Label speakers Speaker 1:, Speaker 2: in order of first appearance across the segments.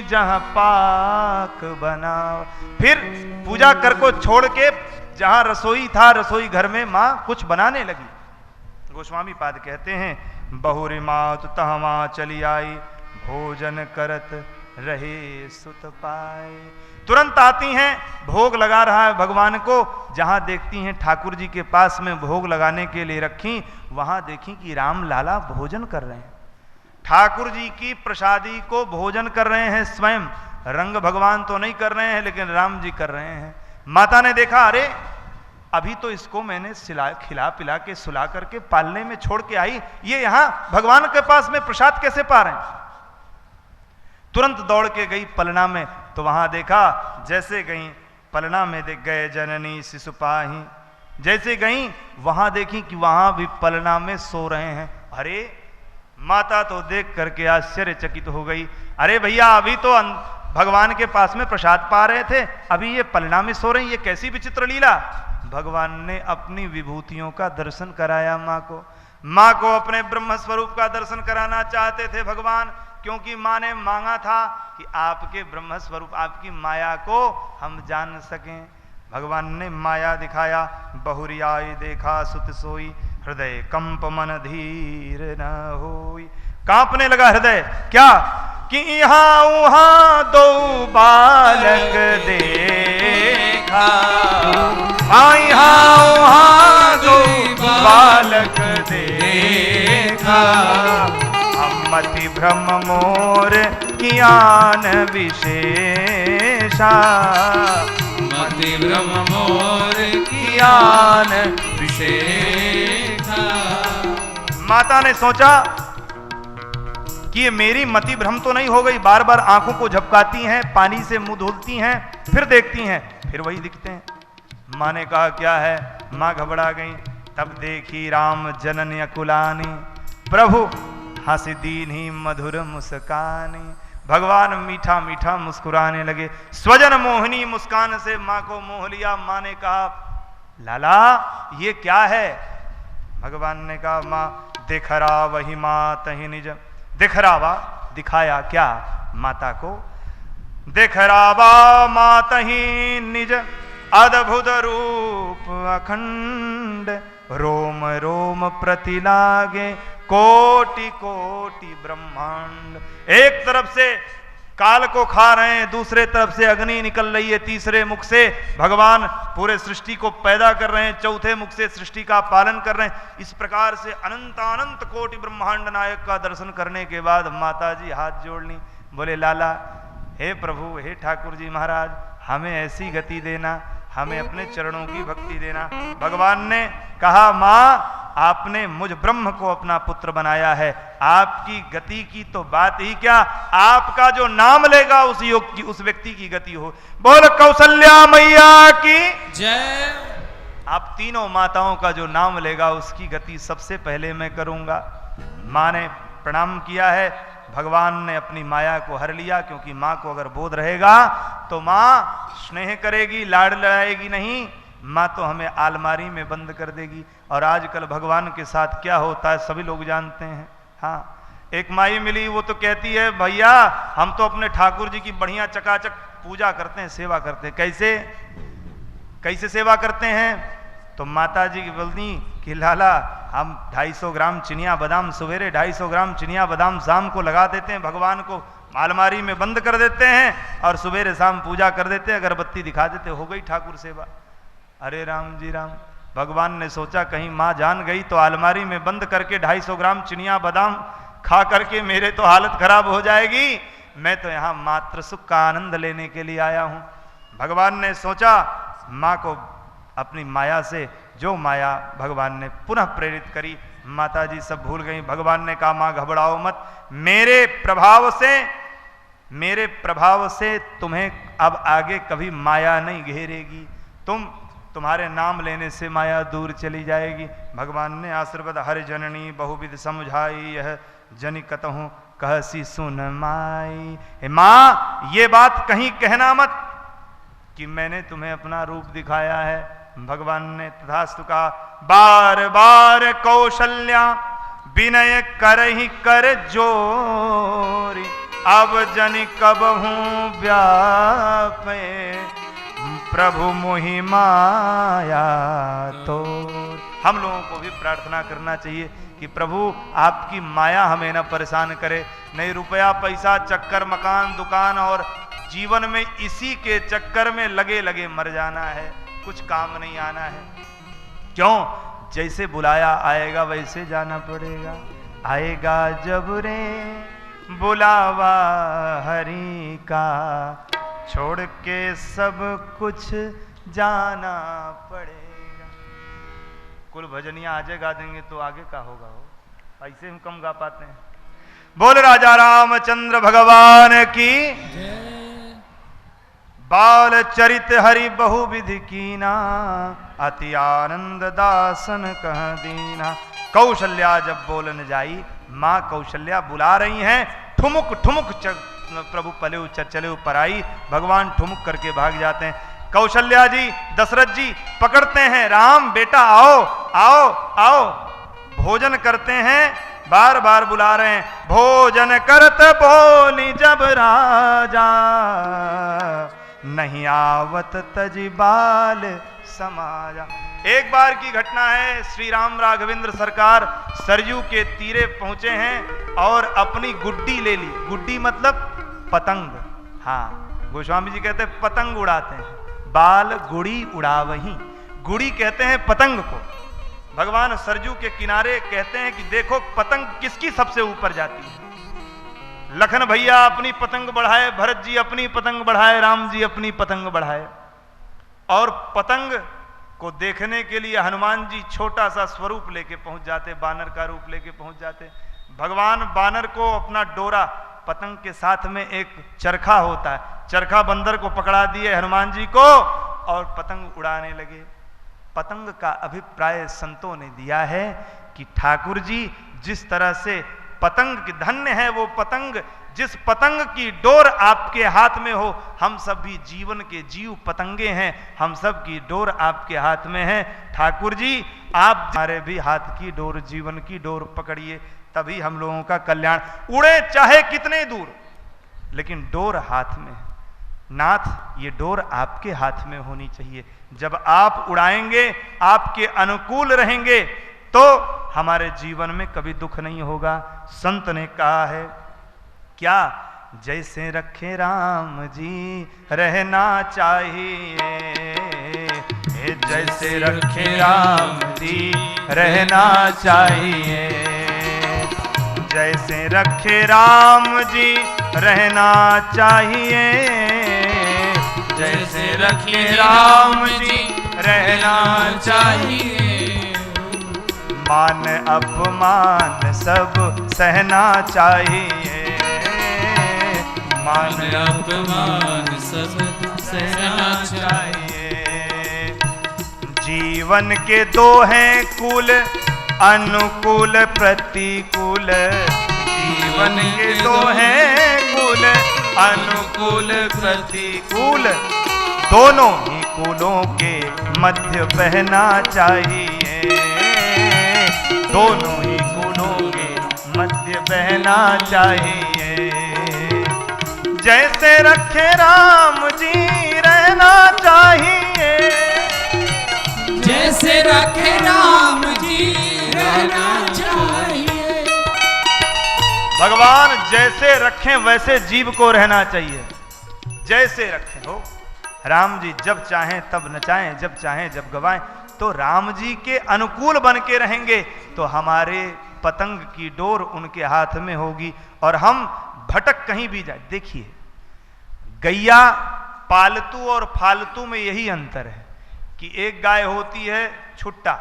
Speaker 1: जहां पाक बनाओ। फिर पूजा कर को छोड़ के जहां रसोई था, रसोई घर में मां कुछ बनाने लगी। गोस्वामी पाद कहते हैं, बहुरी मात तहवा चली आई, भोजन करत रहे सुत पाए। तुरंत आती हैं, भोग लगा रहा है भगवान को। जहां देखती हैं ठाकुर जी के पास में भोग लगाने के लिए रखी, वहां देखी कि राम लाला भोजन कर रहे हैं। ठाकुर जी की प्रसादी को भोजन कर रहे हैं स्वयं। रंग भगवान तो नहीं कर रहे हैं, लेकिन राम जी कर रहे हैं। माता ने देखा, अरे अभी तो इसको मैंने खिला पिला के सुला करके पालने में छोड़ के आई, ये यहां भगवान के पास में प्रसाद कैसे पा रहे हैं। तुरंत दौड़ के गई पलना में, तो वहां देखा, जैसे गई पलना में देख गए जननी शिशुपाही, जैसे गई वहां देखी कि वहां भी पलना में सो रहे हैं। अरे माता तो देख करके आश्चर्यचकित हो गई, अरे भैया अभी तो भगवान के पास में प्रसाद पा रहे थे, अभी ये पलना में सो रहे हैं, ये कैसी विचित्र लीला। भगवान ने अपनी विभूतियों का दर्शन कराया माँ को। माँ को अपने ब्रह्म स्वरूप का दर्शन कराना चाहते थे भगवान, क्योंकि माँ ने मांगा था कि आपके ब्रह्म स्वरूप, आपकी माया को हम जान सकें। भगवान ने माया दिखाया, बहुरी आई देखा सुत सोई, हृदय कंप मन धीर न होई। कांपने लगा हृदय, क्या कि यहाँ वहां दो बालक देखा, यहाँ वहां दो बालक देखा, मति भ्रम मोर ज्ञान विशेषा,
Speaker 2: मति भ्रम मोर
Speaker 1: ज्ञान विशेषा। माता ने सोचा कि ये मेरी मति भ्रम तो नहीं हो गई, बार बार आंखों को झपकाती हैं, पानी से मुंह धुलती हैं, फिर देखती हैं, फिर वही दिखते हैं। माँ ने कहा क्या है, माँ घबरा गई। तब देखी राम जननी अकुलानी, प्रभु हंसी दीनी मधुर मुस्कानी। भगवान मीठा मीठा मुस्कुराने लगे, स्वजन मोहिनी मुस्कान से माँ को मोह लिया। माँ ने कहा, लाला ये क्या है। भगवान ने कहा, माँ दिखरा वही माँ तही निज, दिखरावा दिखाया क्या माता को, दिखरावा माता ही निज अद्भुत रूप अखंड, रोम रोम प्रति लागे कोटि कोटि ब्रह्मांड। एक तरफ से काल को खा रहे हैं, दूसरे तरफ से अग्नि निकल रही है, तीसरे मुख से भगवान पूरे सृष्टि को पैदा कर रहे हैं, चौथे मुख से सृष्टि का पालन कर रहे हैं। इस प्रकार से अनंत अनंत कोटि ब्रह्मांड नायक का दर्शन करने के बाद माता जी हाथ जोड़ ली, बोले लाला, हे प्रभु, हे ठाकुर जी महाराज, हमें ऐसी गति देना, हमें अपने चरणों की भक्ति देना। भगवान ने कहा, माँ आपने मुझ ब्रह्म को अपना पुत्र बनाया है, आपकी गति की तो बात ही क्या, आपका जो नाम लेगा उस योग की, उस व्यक्ति की गति हो। बोल कौशल्या मैया की
Speaker 2: जय।
Speaker 1: आप तीनों माताओं का जो नाम लेगा उसकी गति सबसे पहले मैं करूंगा। माँ ने प्रणाम किया है, भगवान ने अपनी माया को हर लिया, क्योंकि माँ को अगर बोध रहेगा तो माँ स्नेह करेगी, लाड़ लड़ाएगी नहीं, माँ तो हमें आलमारी में बंद कर देगी। और आजकल भगवान के साथ क्या होता है सभी लोग जानते हैं। हाँ, एक माई मिली, वो तो कहती है, भैया हम तो अपने ठाकुर जी की बढ़िया चकाचक पूजा करते हैं, सेवा करते हैं। कैसे कैसे सेवा करते हैं? तो माता जी की बोलती कि लाला हम 250 ग्राम चिनिया बादाम सवेरे, 250 ग्राम चिनिया बादाम शाम को लगा देते हैं, भगवान को अलमारी में बंद कर देते हैं और सवेरे शाम पूजा कर देते हैं, अगरबत्ती दिखा देते, हो गई ठाकुर सेवा। अरे राम जी राम, भगवान ने सोचा कहीं माँ जान गई तो अलमारी में बंद करके 250 ग्राम चिनिया बादाम खा करके मेरे तो हालत खराब हो जाएगी, मैं तो यहाँ मात्र सुख का आनंद लेने के लिए आया हूँ। भगवान ने सोचा माँ को अपनी माया से, जो माया भगवान ने पुनः प्रेरित करी, माता जी सब भूल गई। भगवान ने कहा, माँ घबराओ मत, मेरे प्रभाव से तुम्हें अब आगे कभी माया नहीं घेरेगी, तुम्हारे नाम लेने से माया दूर चली जाएगी। भगवान ने आशीर्वाद, हर जननी बहुविध समझाई, यह जनि कतहूँ कहसी सुन माई। माँ ये बात कहीं कहना मत कि मैंने तुम्हें अपना रूप दिखाया है। भगवान ने तथास्तु कहा, बार बार कौशल्या विनय कर ही कर जोरी, अब जनि कबहूँ व्यापे प्रभु मोहि माया तो। हम लोगों को भी प्रार्थना करना चाहिए कि प्रभु आपकी माया हमें न परेशान करे। नहीं रुपया पैसा चक्कर मकान दुकान और जीवन में इसी के चक्कर में लगे लगे मर जाना है, कुछ काम नहीं आना है। क्यों? जैसे बुलाया आएगा वैसे जाना पड़ेगा। आएगा जब रे बुलावा हरि का, छोड़ के सब कुछ जाना पड़ेगा। कुल भजनिया आज गा देंगे तो आगे का होगा हो, ऐसे हम कम गा पाते हैं। बोल राजा रामचंद्र भगवान की। बाल चरित हरि बहुविधि कीना, अति आनंद दासन कह दीना। कौशल्या जब बोलन जाई, माँ कौशल्या बुला रही हैं, ठुमुक ठुमुक प्रभु पले चले ऊपर आई, भगवान ठुमुक करके भाग जाते हैं। कौशल्या जी दशरथ जी पकड़ते हैं, राम बेटा आओ आओ आओ, भोजन करते हैं, बार बार बुला रहे हैं। भोजन करत बोली जब राजा, नहीं आवत तजी बाल समाजा। एक बार की घटना है, श्री राम राघवेंद्र सरकार सरयू के तीरे पहुंचे हैं और अपनी गुड्डी ले ली। गुड्डी मतलब पतंग। हाँ, गोस्वामी जी कहते हैं पतंग उड़ाते हैं, बाल गुड़ी उड़ावही। गुड़ी कहते हैं पतंग को। भगवान सरजू के किनारे कहते हैं कि देखो पतंग किसकी सबसे ऊपर जाती है। लखन भैया अपनी पतंग बढ़ाए, भरत जी अपनी पतंग बढ़ाए, राम जी अपनी पतंग बढ़ाए। और पतंग को देखने के लिए हनुमान जी छोटा सा स्वरूप लेके पहुंच जाते, बानर का रूप लेके पहुंच जाते। भगवान बानर को अपना डोरा, पतंग के साथ में एक चरखा होता है, चरखा बंदर को पकड़ा दिए हनुमान जी को और पतंग उड़ाने लगे। पतंग का अभिप्राय संतों ने दिया है कि ठाकुर जी जिस तरह से पतंग की धन्य है वो पतंग, जिस पतंग की डोर आपके हाथ में हो। हम सब भी जीवन के जीव पतंगे हैं, हम सब की डोर आपके हाथ में है। ठाकुर जी आप हमारे भी हाथ की डोर, जीवन की डोर पकड़िए, तभी हम लोगों का कल्याण। उड़े चाहे कितने दूर, लेकिन डोर हाथ में है। नाथ, ये डोर आपके हाथ में होनी चाहिए। जब आप उड़ाएंगे, आपके अनुकूल रहेंगे, तो हमारे जीवन में कभी दुख नहीं होगा। संत ने कहा है क्या, जैसे रखे राम जी रहना चाहिए, जैसे रखे राम जी रहना चाहिए, जैसे रखे राम जी रहना चाहिए, जैसे रखे राम जी रहना चाहिए। मान अपमान सब सहना चाहिए, मान अपमान सब सहना चाहिए। जीवन के दो हैं कुल, अनुकूल प्रतिकूल। जीवन के दो हैं कुल, अनुकूल प्रतिकूल। दोनों ही कुलों के मध्य बहना चाहिए, दोनों ही कुलों के मध्य बहना चाहिए। जैसे रखे राम जी रहना चाहिए,
Speaker 2: जैसे रखे राम जी रहना चाहिए।
Speaker 1: भगवान जैसे रखें वैसे जीव को रहना चाहिए, जैसे रखें हो। राम जी जब चाहें तब नचाएं, जब चाहें जब गवाएं। तो राम जी के अनुकूल बन के रहेंगे तो हमारे पतंग की डोर उनके हाथ में होगी और हम भटक कहीं भी जाए। देखिए, गैया पालतू और फालतू में यही अंतर है कि एक गाय होती है छुट्टा,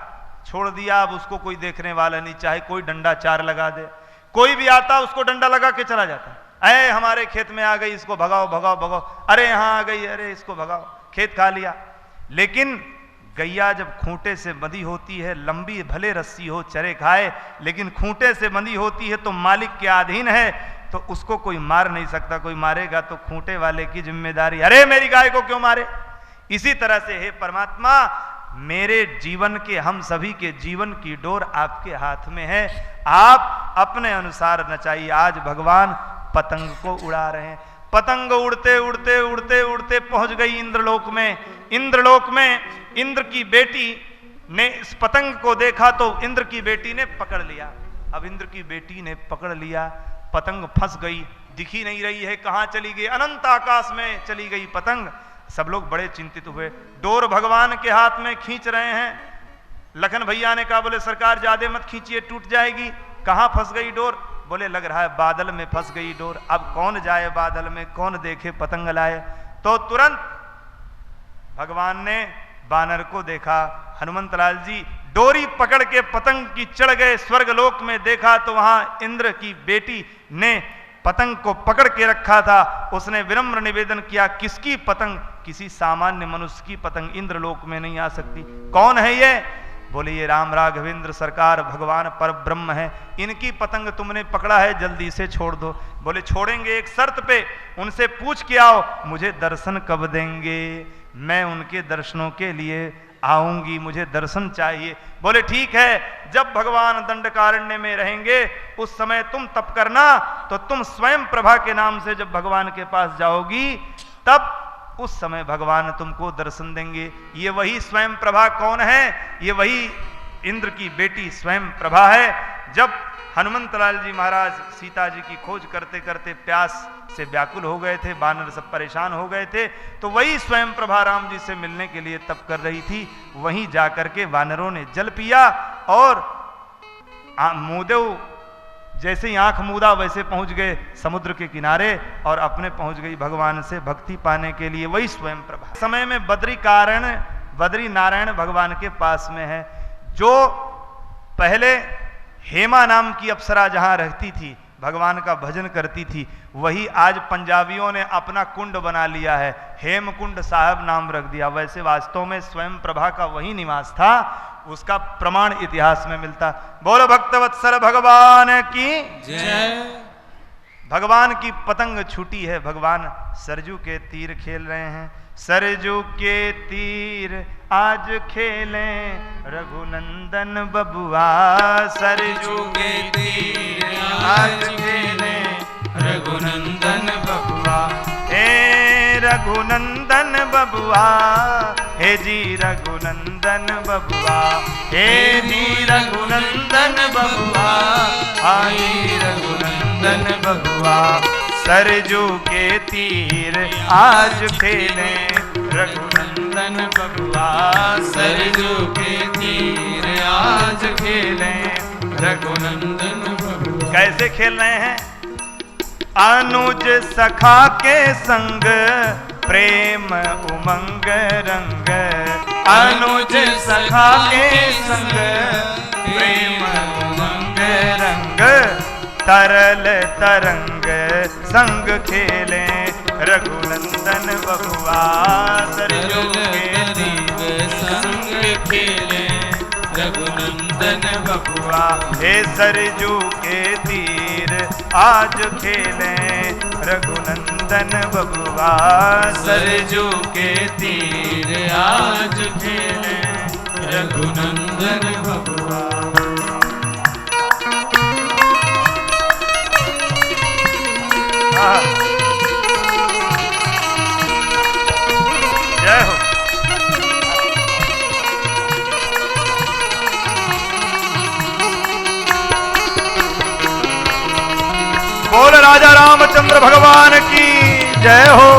Speaker 1: छोड़ दिया, अब उसको कोई देखने वाला नहीं, चाहे कोई डंडा चार लगा दे, कोई भी आता उसको डंडा लगा के चला जाता है। अरे हमारे खेत में आ गई, इसको भगाओ भगाओ भगाओ, अरे यहाँ आ गई, अरे इसको भगाओ, खेत खा लिया। लेकिन गैया जब खूंटे से बंधी होती है, लंबी भले रस्सी हो चरे खाए, लेकिन खूंटे से बंधी होती है तो मालिक के अधीन है, तो उसको कोई मार नहीं सकता। कोई मारेगा तो खूंटे वाले की जिम्मेदारी, अरे मेरी गाय को क्यों मारे। इसी तरह से हे परमात्मा, मेरे जीवन के, हम सभी के जीवन की डोर आपके हाथ में है, आप अपने अनुसार नचाइए। आज भगवान पतंग को उड़ा रहे हैं। पतंग उड़ते उड़ते उड़ते उड़ते पहुंच गई इंद्रलोक में। इंद्रलोक में इंद्र की बेटी ने इस पतंग को देखा तो इंद्र की बेटी ने पकड़ लिया। अब इंद्र की बेटी ने पकड़ लिया, पतंग फंस गई, दिखी नहीं रही है, कहां चली गई, अनंत आकाश में चली गई पतंग। सब लोग बड़े चिंतित हुए, डोर भगवान के हाथ में खींच रहे हैं। लखन भैया ने कहा, बोले सरकार ज्यादा मत खींचिए, टूट जाएगी। कहां फंस गई डोर? बोले लग रहा है बादल में फंस गई डोर। अब कौन जाए बादल में, कौन देखे पतंग लाए? तो तुरंत भगवान ने बानर को देखा, हनुमंत लाल जी डोरी पकड़ के पतंग की चढ़ गए। स्वर्गलोक में देखा तो वहां इंद्र की बेटी ने पतंग को पकड़ के रखा था। उसने विनम्र निवेदन किया, किसकी पतंग? किसी सामान्य मनुष्य की पतंग इंद्रलोक में नहीं आ सकती। कौन है ये? बोले ये राम राघवेंद्र सरकार भगवान पर ब्रह्म है, इनकी पतंग तुमने पकड़ा है, जल्दी से छोड़ दो। बोले छोड़ेंगे एक शर्त पे, उनसे पूछ के आओ मुझे दर्शन कब देंगे, मैं उनके दर्शनों के लिए आऊंगी, मुझे दर्शन चाहिए। बोले ठीक है, जब भगवान दंडकारण्य में रहेंगे उस समय तुम तप करना, तो तुम स्वयं प्रभा के नाम से जब भगवान के पास जाओगी तब उस समय भगवान तुमको दर्शन देंगे। ये वही स्वयं प्रभा कौन है? ये वही इंद्र की बेटी स्वयं प्रभा है। जब हनुमंतलाल जी महाराज सीता जी की खोज करते करते प्यास से व्याकुल हो गए थे, बानर सब परेशान हो गए थे, तो वही स्वयं प्रभा राम जी से मिलने के लिए तप कर रही थी। वहीं जाकर के वानरों ने जल पिया और मुदेव जैसे ही आंख मूदा वैसे पहुंच गए समुद्र के किनारे और अपने पहुंच गई भगवान से भक्ति पाने के लिए। वही स्वयं प्रभा समय में बद्री नारायण भगवान के पास में है। जो पहले हेमा नाम की अप्सरा जहां रहती थी, भगवान का भजन करती थी, वही आज पंजाबियों ने अपना कुंड बना लिया है, हेमकुंड साहब नाम रख दिया। वैसे वास्तव में स्वयं प्रभा का वही निवास था, उसका प्रमाण इतिहास में मिलता। बोलो भक्तवत्सल भगवान की
Speaker 2: जय।
Speaker 1: भगवान की पतंग छूटी है, भगवान सरजू के तीर खेल रहे हैं। सरजू के तीर आज खेलें रघुनंदन बबुआ, सरजू के तीर आज खेलें रघुनंदन बबुआ। हे रघुनंदन बबुआ, हे जी रघुनंदन बबुआ, हे जी रघुनंदन बबुआ, आई रघुनंदन बबुआ। सरजू के तीर आज खेलें रघुनंदन बबुआ, सरजू के तीर आज खेलें रघुनंदन बबुआ। कैसे खेल रहे हैं? अनुज सखा के संग प्रेम उमंग रंग, अनुज सखा के संग प्रेम उमंग रंग, तरल तरंग संग खेलें रघुनंदन बबुआ, सरजू के तीर संग खेलें रघुनंदन बबुआ। हे सरजू के तीर आज खेलें रघुनंदन बबुआ, सरजू के तीर आज खेलें रघुनंदन बबुआ। जय हो। बोल राजा रामचंद्र भगवान की जय हो।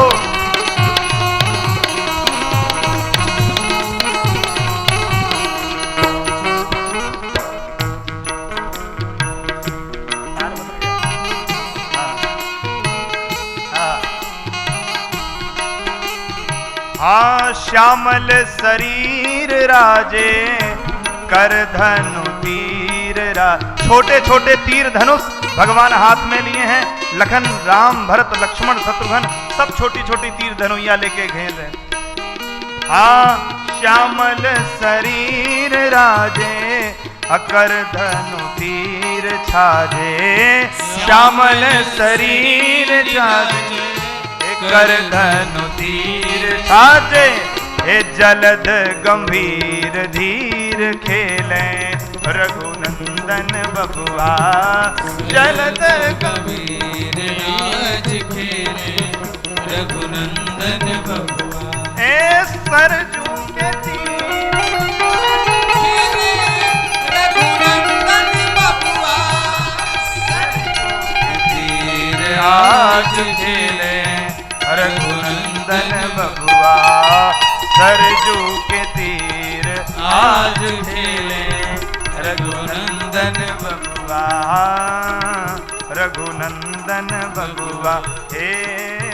Speaker 1: हाँ श्यामल शरीर राजे कर धनु तीर छोटे छोटे तीर धनुष भगवान हाथ में लिए हैं। लखन राम भरत लक्ष्मण शत्रुघ्न सब छोटी छोटी तीर धनुइया लेके घेर रहे। हाँ श्यामल शरीर राजे अकर धनु तीर छाजे, श्यामल शरीर छाजे कर धनु तीर छाजे। हे जलद गंभीर धीर खेलें रघुनंदन बबुआ, जलद गंभीर
Speaker 2: आज खेले रघुनंदन बबुआ।
Speaker 1: ए सरजू के तीर
Speaker 2: खेले रघुनंदन बबुआ।
Speaker 1: तीर आज खेले रघुनंदन बबुआ। सरजू के तीर
Speaker 2: आज खेले
Speaker 1: रघुनंदन बबुआ। रघुनंदन बबुआ हे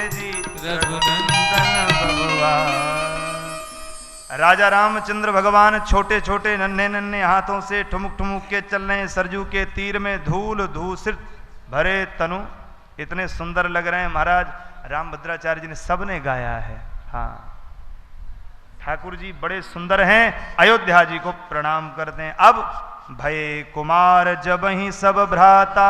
Speaker 1: जी रघुनंदन बबुआ। राजा रामचंद्र भगवान छोटे छोटे नन्हे नन्हे हाथों से ठुमुक ठुमुक के चल रहे हैं। सरजू के तीर में धूल धूसरित भरे तनु इतने सुंदर लग रहे हैं। महाराज रामभद्राचार्य जी ने सबने गाया है। हाँ, ठाकुर जी बड़े सुंदर हैं। अयोध्या जी को प्रणाम करते हैं। अब भय कुमार जब ही सब भ्राता,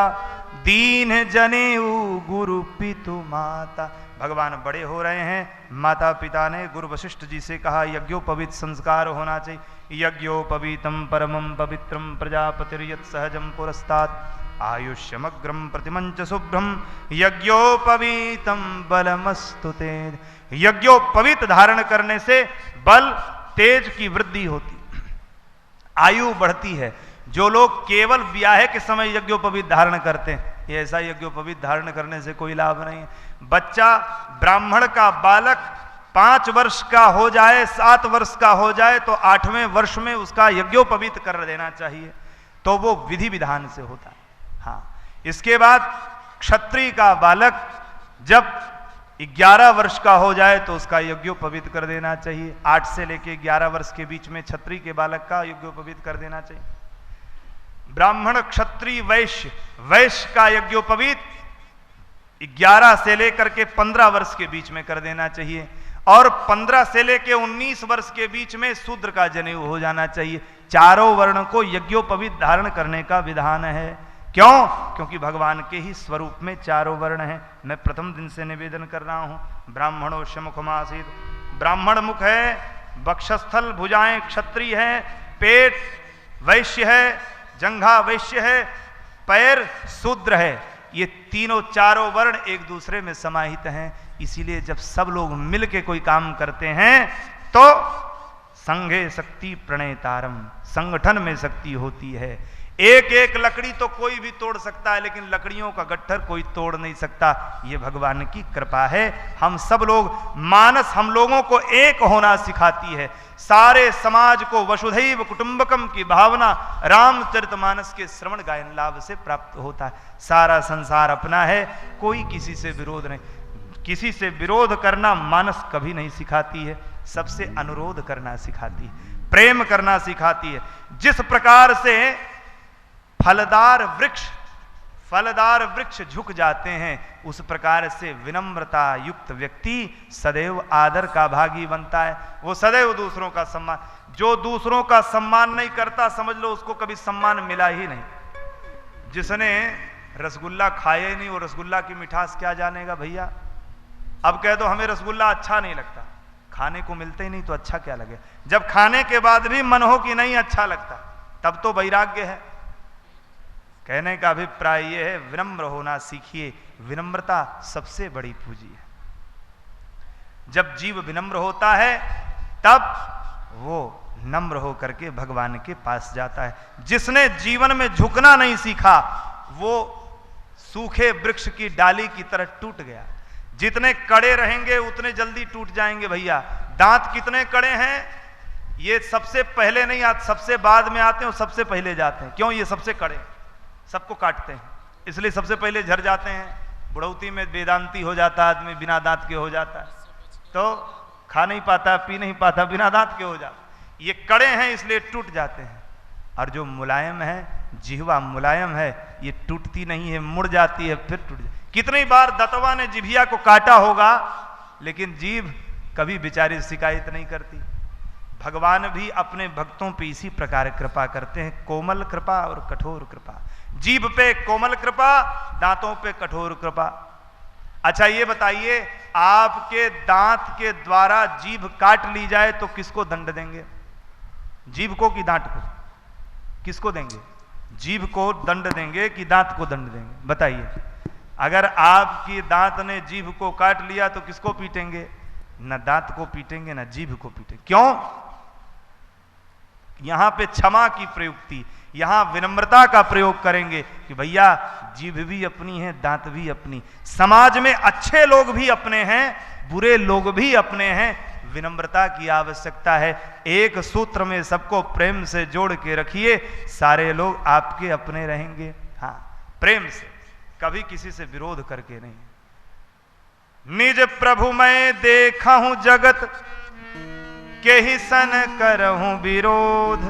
Speaker 1: दीन जनेऊ गुरु पितु माता। भगवान बड़े हो रहे हैं। माता पिता ने गुरु वशिष्ठ जी से कहा यज्ञोपवीत संस्कार होना चाहिए। यज्ञोपवीतम परमं पवित्रम प्रजापतिर्यत् सहजम पुरस्तात् आयुष्यमग्रम प्रतिमंच शुभ्रम यज्ञोपवीतम बलमस्तु तेज। यज्ञोपवीत धारण करने से बल तेज की वृद्धि होती, आयु बढ़ती है। जो लोग केवल ब्याह के समय यज्ञोपवीत धारण करते हैं, ये ऐसा यज्ञोपवीत धारण करने से कोई लाभ नहीं है। बच्चा ब्राह्मण का बालक 5 वर्ष का हो जाए, 7 वर्ष का हो जाए तो 8वें वर्ष में उसका यज्ञोपवीत कर देना चाहिए, तो वो विधि विधान से होता है। हाँ, इसके बाद क्षत्रिय का बालक जब 11 वर्ष का हो जाए तो उसका यज्ञोपवीत कर देना चाहिए। 8 से लेके 11 वर्ष के बीच में क्षत्रिय के बालक का यज्ञोपवीत कर देना चाहिए। ब्राह्मण क्षत्रिय वैश्य, वैश्य का यज्ञोपवीत 11 से लेकर के 15 वर्ष के बीच में कर देना चाहिए। और 15 से लेके 19 वर्ष के बीच में शूद्र का जनेऊ हो जाना चाहिए। चारों वर्ण को यज्ञोपवीत धारण करने का विधान है। क्यों? क्योंकि भगवान के ही स्वरूप में चारों वर्ण हैं। मैं प्रथम दिन से निवेदन कर रहा हूं, ब्राह्मणोश्य मुखमासीद, ब्राह्मण मुख है, वक्षस्थल भुजाएं क्षत्रिय है, पेट वैश्य है, जंघा वैश्य है, पैर शूद्र है। ये तीनों चारों वर्ण एक दूसरे में समाहित हैं। इसीलिए जब सब लोग मिल के कोई काम करते हैं तो संघे शक्ति प्रणेतारम, संगठन में शक्ति होती है। एक एक लकड़ी तो कोई भी तोड़ सकता है, लेकिन लकड़ियों का गट्ठर कोई तोड़ नहीं सकता। ये भगवान की कृपा है। हम सब लोग, मानस हम लोगों को एक होना सिखाती है। सारे समाज को वसुधैव कुटुंबकम की भावना रामचरितमानस के श्रवण गायन लाभ से प्राप्त होता है। सारा संसार अपना है, कोई किसी से विरोध नहीं। किसी से विरोध करना मानस कभी नहीं सिखाती है, सबसे अनुरोध करना सिखाती है, प्रेम करना सिखाती है। जिस प्रकार से फलदार वृक्ष झुक जाते हैं, उस प्रकार से विनम्रता युक्त व्यक्ति सदैव आदर का भागी बनता है। वो सदैव दूसरों का सम्मान, जो दूसरों का सम्मान नहीं करता, समझ लो उसको कभी सम्मान मिला ही नहीं। जिसने रसगुल्ला खाया ही नहीं, वो रसगुल्ला की मिठास क्या जानेगा भैया। अब कह दो हमें रसगुल्ला अच्छा नहीं लगता, खाने को मिलते ही नहीं तो अच्छा क्या लगे। जब खाने के बाद भी मन हो कि नहीं अच्छा लगता, तब तो वैराग्य है। कहने का अभिप्राय यह है, विनम्र होना सीखिए। विनम्रता सबसे बड़ी पूंजी है। जब जीव विनम्र होता है तब वो नम्र होकर के भगवान के पास जाता है। जिसने जीवन में झुकना नहीं सीखा, वो सूखे वृक्ष की डाली की तरह टूट गया। जितने कड़े रहेंगे उतने जल्दी टूट जाएंगे भैया। दांत कितने कड़े हैं, ये सबसे पहले नहीं आते, सबसे बाद में आते हैं और सबसे पहले जाते हैं। क्यों? ये सबसे कड़े, सबको काटते हैं, इसलिए सबसे पहले झड़ जाते हैं। बुढ़ौती में वेदांती हो जाता है आदमी, बिना दांत के हो जाता है, तो खा नहीं पाता, पी नहीं पाता, बिना दांत के हो जाता। ये कड़े हैं इसलिए टूट जाते हैं। और जो मुलायम है, जिह्वा मुलायम है, ये टूटती नहीं है, मुड़ जाती है, फिर टूट जाती। कितनी बार दतवा ने जिभिया को काटा होगा, लेकिन जीभ कभी बेचारी शिकायत नहीं करती। भगवान भी अपने भक्तों पे इसी प्रकार कृपा करते हैं, कोमल कृपा और कठोर कृपा। जीभ पे कोमल कृपा, दांतों पे कठोर कृपा। अच्छा ये बताइए, आपके दांत के द्वारा जीभ काट ली जाए तो किसको दंड देंगे? जीभ को कि दांत को? किसको देंगे? जीभ को दंड देंगे कि दांत को दंड देंगे? बताइए। अगर आपकी दांत ने जीभ को काट लिया तो किसको पीटेंगे? न दांत को पीटेंगे न जीभ को पीटेंगे। क्यों? यहां पे क्षमा की प्रयुक्ति, यहां विनम्रता का प्रयोग करेंगे कि भैया जीभ भी अपनी है, दांत भी अपनी, समाज में अच्छे लोग भी अपने हैं, बुरे लोग भी अपने हैं, विनम्रता की आवश्यकता है। एक सूत्र में सबको प्रेम से जोड़ के रखिए, सारे लोग आपके अपने रहेंगे। हाँ, प्रेम से, कभी किसी से विरोध करके नहीं। निज प्रभु मैं देखा हूं जगत के ही सन करहूं विरोध।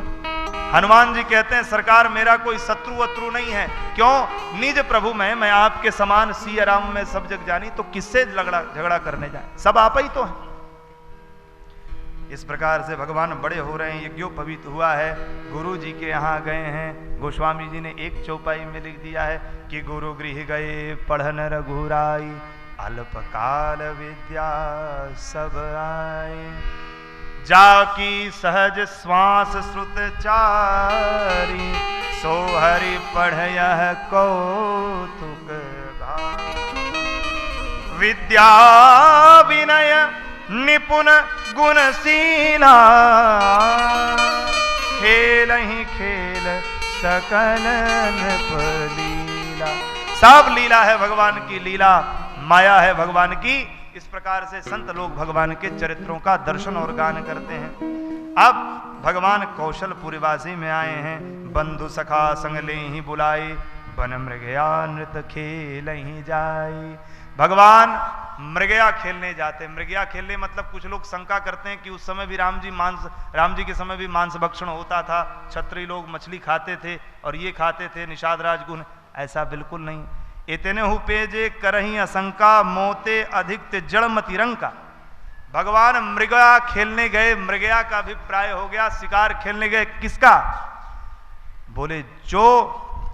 Speaker 1: हनुमान जी कहते हैं सरकार मेरा कोई शत्रु वत्रु नहीं है। क्यों? निज प्रभु मैं आपके समान सिया राम में सब जग जानी, तो किससे झगड़ा करने जाए? सब आप ही तो हैं। इस प्रकार से भगवान बड़े हो रहे हैं। यज्ञोपवीत हुआ है, गुरु जी के यहाँ गए हैं। गोस्वामी जी ने एक चौपाई में लिख दिया है कि गुरु गृह गए पढ़न रघुराई, अल्पकाल विद्या सब आए, जाकी सहज श्वास श्रुत चारी, सो हरि पढ़यह कौतुक गान। विद्या विनय निपुण गुणशीला, खेल ही खेल सकल नृप लीला। सब लीला है भगवान की, लीला माया है भगवान की। इस प्रकार से संत लोग भगवान के चरित्रों का दर्शन और गान करते हैं। अब भगवान कौशलपुरवासी में आए हैं। बंधु सखा संग ले ही बुलाई, बन मृगया नृत खेल ही जाई। भगवान मृगया खेलने जाते। मृगया खेलने मतलब कुछ लोग शंका करते हैं कि उस समय भी राम जी के समय भी मांस भक्षण होता था, क्षत्रिय लोग मछली खाते थे और ये खाते थे निषाद राजगुण। ऐसा बिल्कुल नहीं। इतने हु पेजे करही असंका, मोते अधिक ते जड़मति रंका। भगवान मृगया खेलने गए, मृगया का अभिप्राय हो गया शिकार खेलने गए। किसका? बोले जो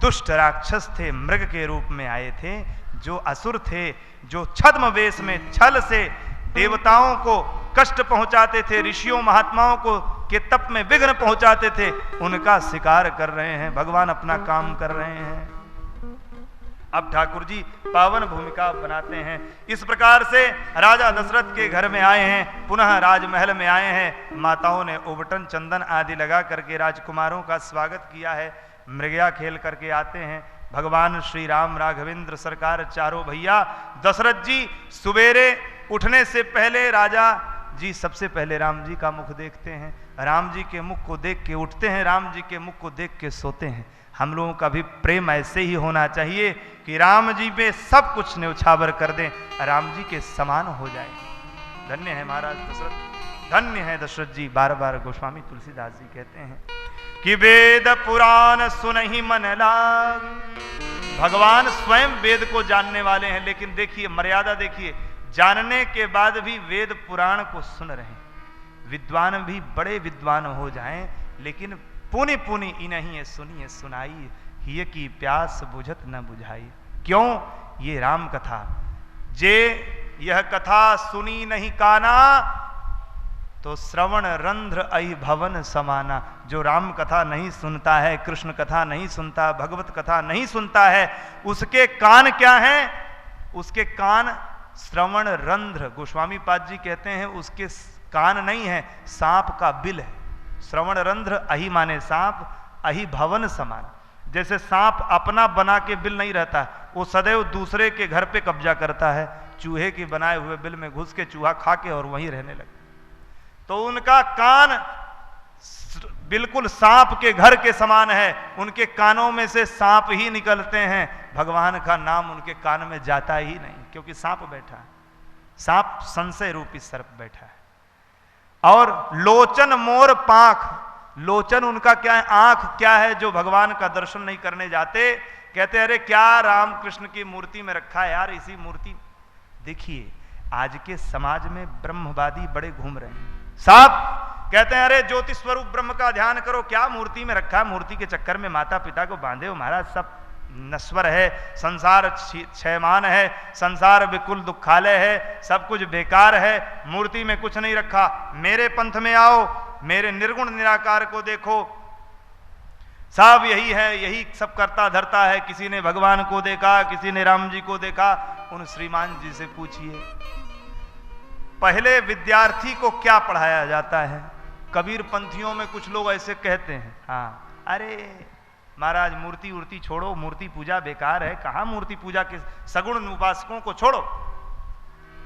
Speaker 1: दुष्ट राक्षस थे, मृग के रूप में आए थे, जो असुर थे, जो छद्म वेश में छल से देवताओं को कष्ट पहुंचाते थे, ऋषियों महात्माओं को के तप में विघ्न पहुंचाते थे, उनका शिकार कर रहे हैं। भगवान अपना काम कर रहे हैं। अब ठाकुर जी पावन भूमिका बनाते हैं। इस प्रकार से राजा दशरथ के घर में आए हैं, पुनः राजमहल में आए हैं। माताओं ने उबटन चंदन आदि लगा करके राजकुमारों का स्वागत किया है। मृगया खेल करके आते हैं। भगवान श्री राम राघवेंद्र सरकार चारों भैया, दशरथ जी सवेरे उठने से पहले राजा जी सबसे पहले राम जी का मुख देखते हैं। राम जी के मुख को देख के उठते हैं, राम जी के मुख को देख के सोते हैं। हम लोगों का भी प्रेम ऐसे ही होना चाहिए कि राम जी पे सब कुछ न्यौछावर कर दें, राम जी के समान हो जाए। धन्य है महाराज दशरथ, धन्य है दशरथ जी। बार बार गोस्वामी तुलसीदास जी कहते हैं कि वेद पुराण सुनहि मन लाग। भगवान स्वयं वेद को जानने वाले हैं, लेकिन देखिए मर्यादा देखिए, जानने के बाद भी वेद पुराण को सुन रहे हैं। विद्वान भी बड़े विद्वान हो जाएं, लेकिन पुनि पुनि इन्हीं सुनिए सुनाई, हिय की प्यास बुझत न बुझाई। क्यों? ये राम कथा, जे यह कथा सुनी नहीं काना, तो श्रवण रंध्र अहि भवन समाना। जो राम कथा नहीं सुनता है, कृष्ण कथा नहीं सुनता, भगवत कथा नहीं सुनता है, उसके कान क्या हैं? उसके कान श्रवण रंध्र। गोस्वामी पाद जी कहते हैं उसके कान नहीं है, सांप का बिल है। श्रवण रंध्र, अहि माने सांप, अहि भवन समान। जैसे सांप अपना बना के बिल नहीं रहता, वो सदैव दूसरे के घर पे कब्जा करता है। चूहे के बनाए हुए बिल में घुस के चूहा खा के और वहीं रहने लगे। तो उनका कान बिल्कुल सांप के घर के समान है, उनके कानों में से सांप ही निकलते हैं। भगवान का नाम उनके कान में जाता ही नहीं, क्योंकि सांप बैठा है, सांप संशय रूपी सर्प बैठा है। और लोचन मोर पांख, लोचन उनका क्या है? आंख क्या है? जो भगवान का दर्शन नहीं करने जाते, कहते अरे क्या राम कृष्ण की मूर्ति में रखा है यार, इसी मूर्ति। देखिए आज के समाज में ब्रह्मवादी बड़े घूम रहे हैं। साहब कहते हैं अरे ज्योति स्वरूप ब्रह्म का ध्यान करो, क्या मूर्ति में रखा है? मूर्ति के चक्कर में माता पिता को बांधे हो महाराज। सब नश्वर है, संसार क्षयमान है, संसार विकुल दुखालय है, सब कुछ बेकार है, मूर्ति में कुछ नहीं रखा। मेरे पंथ में आओ, मेरे निर्गुण निराकार को देखो। सब यही है, यही सब करता धरता है। किसी ने भगवान को देखा, किसी ने राम जी को देखा। उन श्रीमान जी से पूछिए पहले विद्यार्थी को क्या पढ़ाया जाता है। कबीर पंथियों में कुछ लोग ऐसे कहते हैं, हाँ अरे महाराज मूर्ति उर्ति छोड़ो, मूर्ति पूजा बेकार है। कहां मूर्ति पूजा के, सगुण उपासकों को छोड़ो,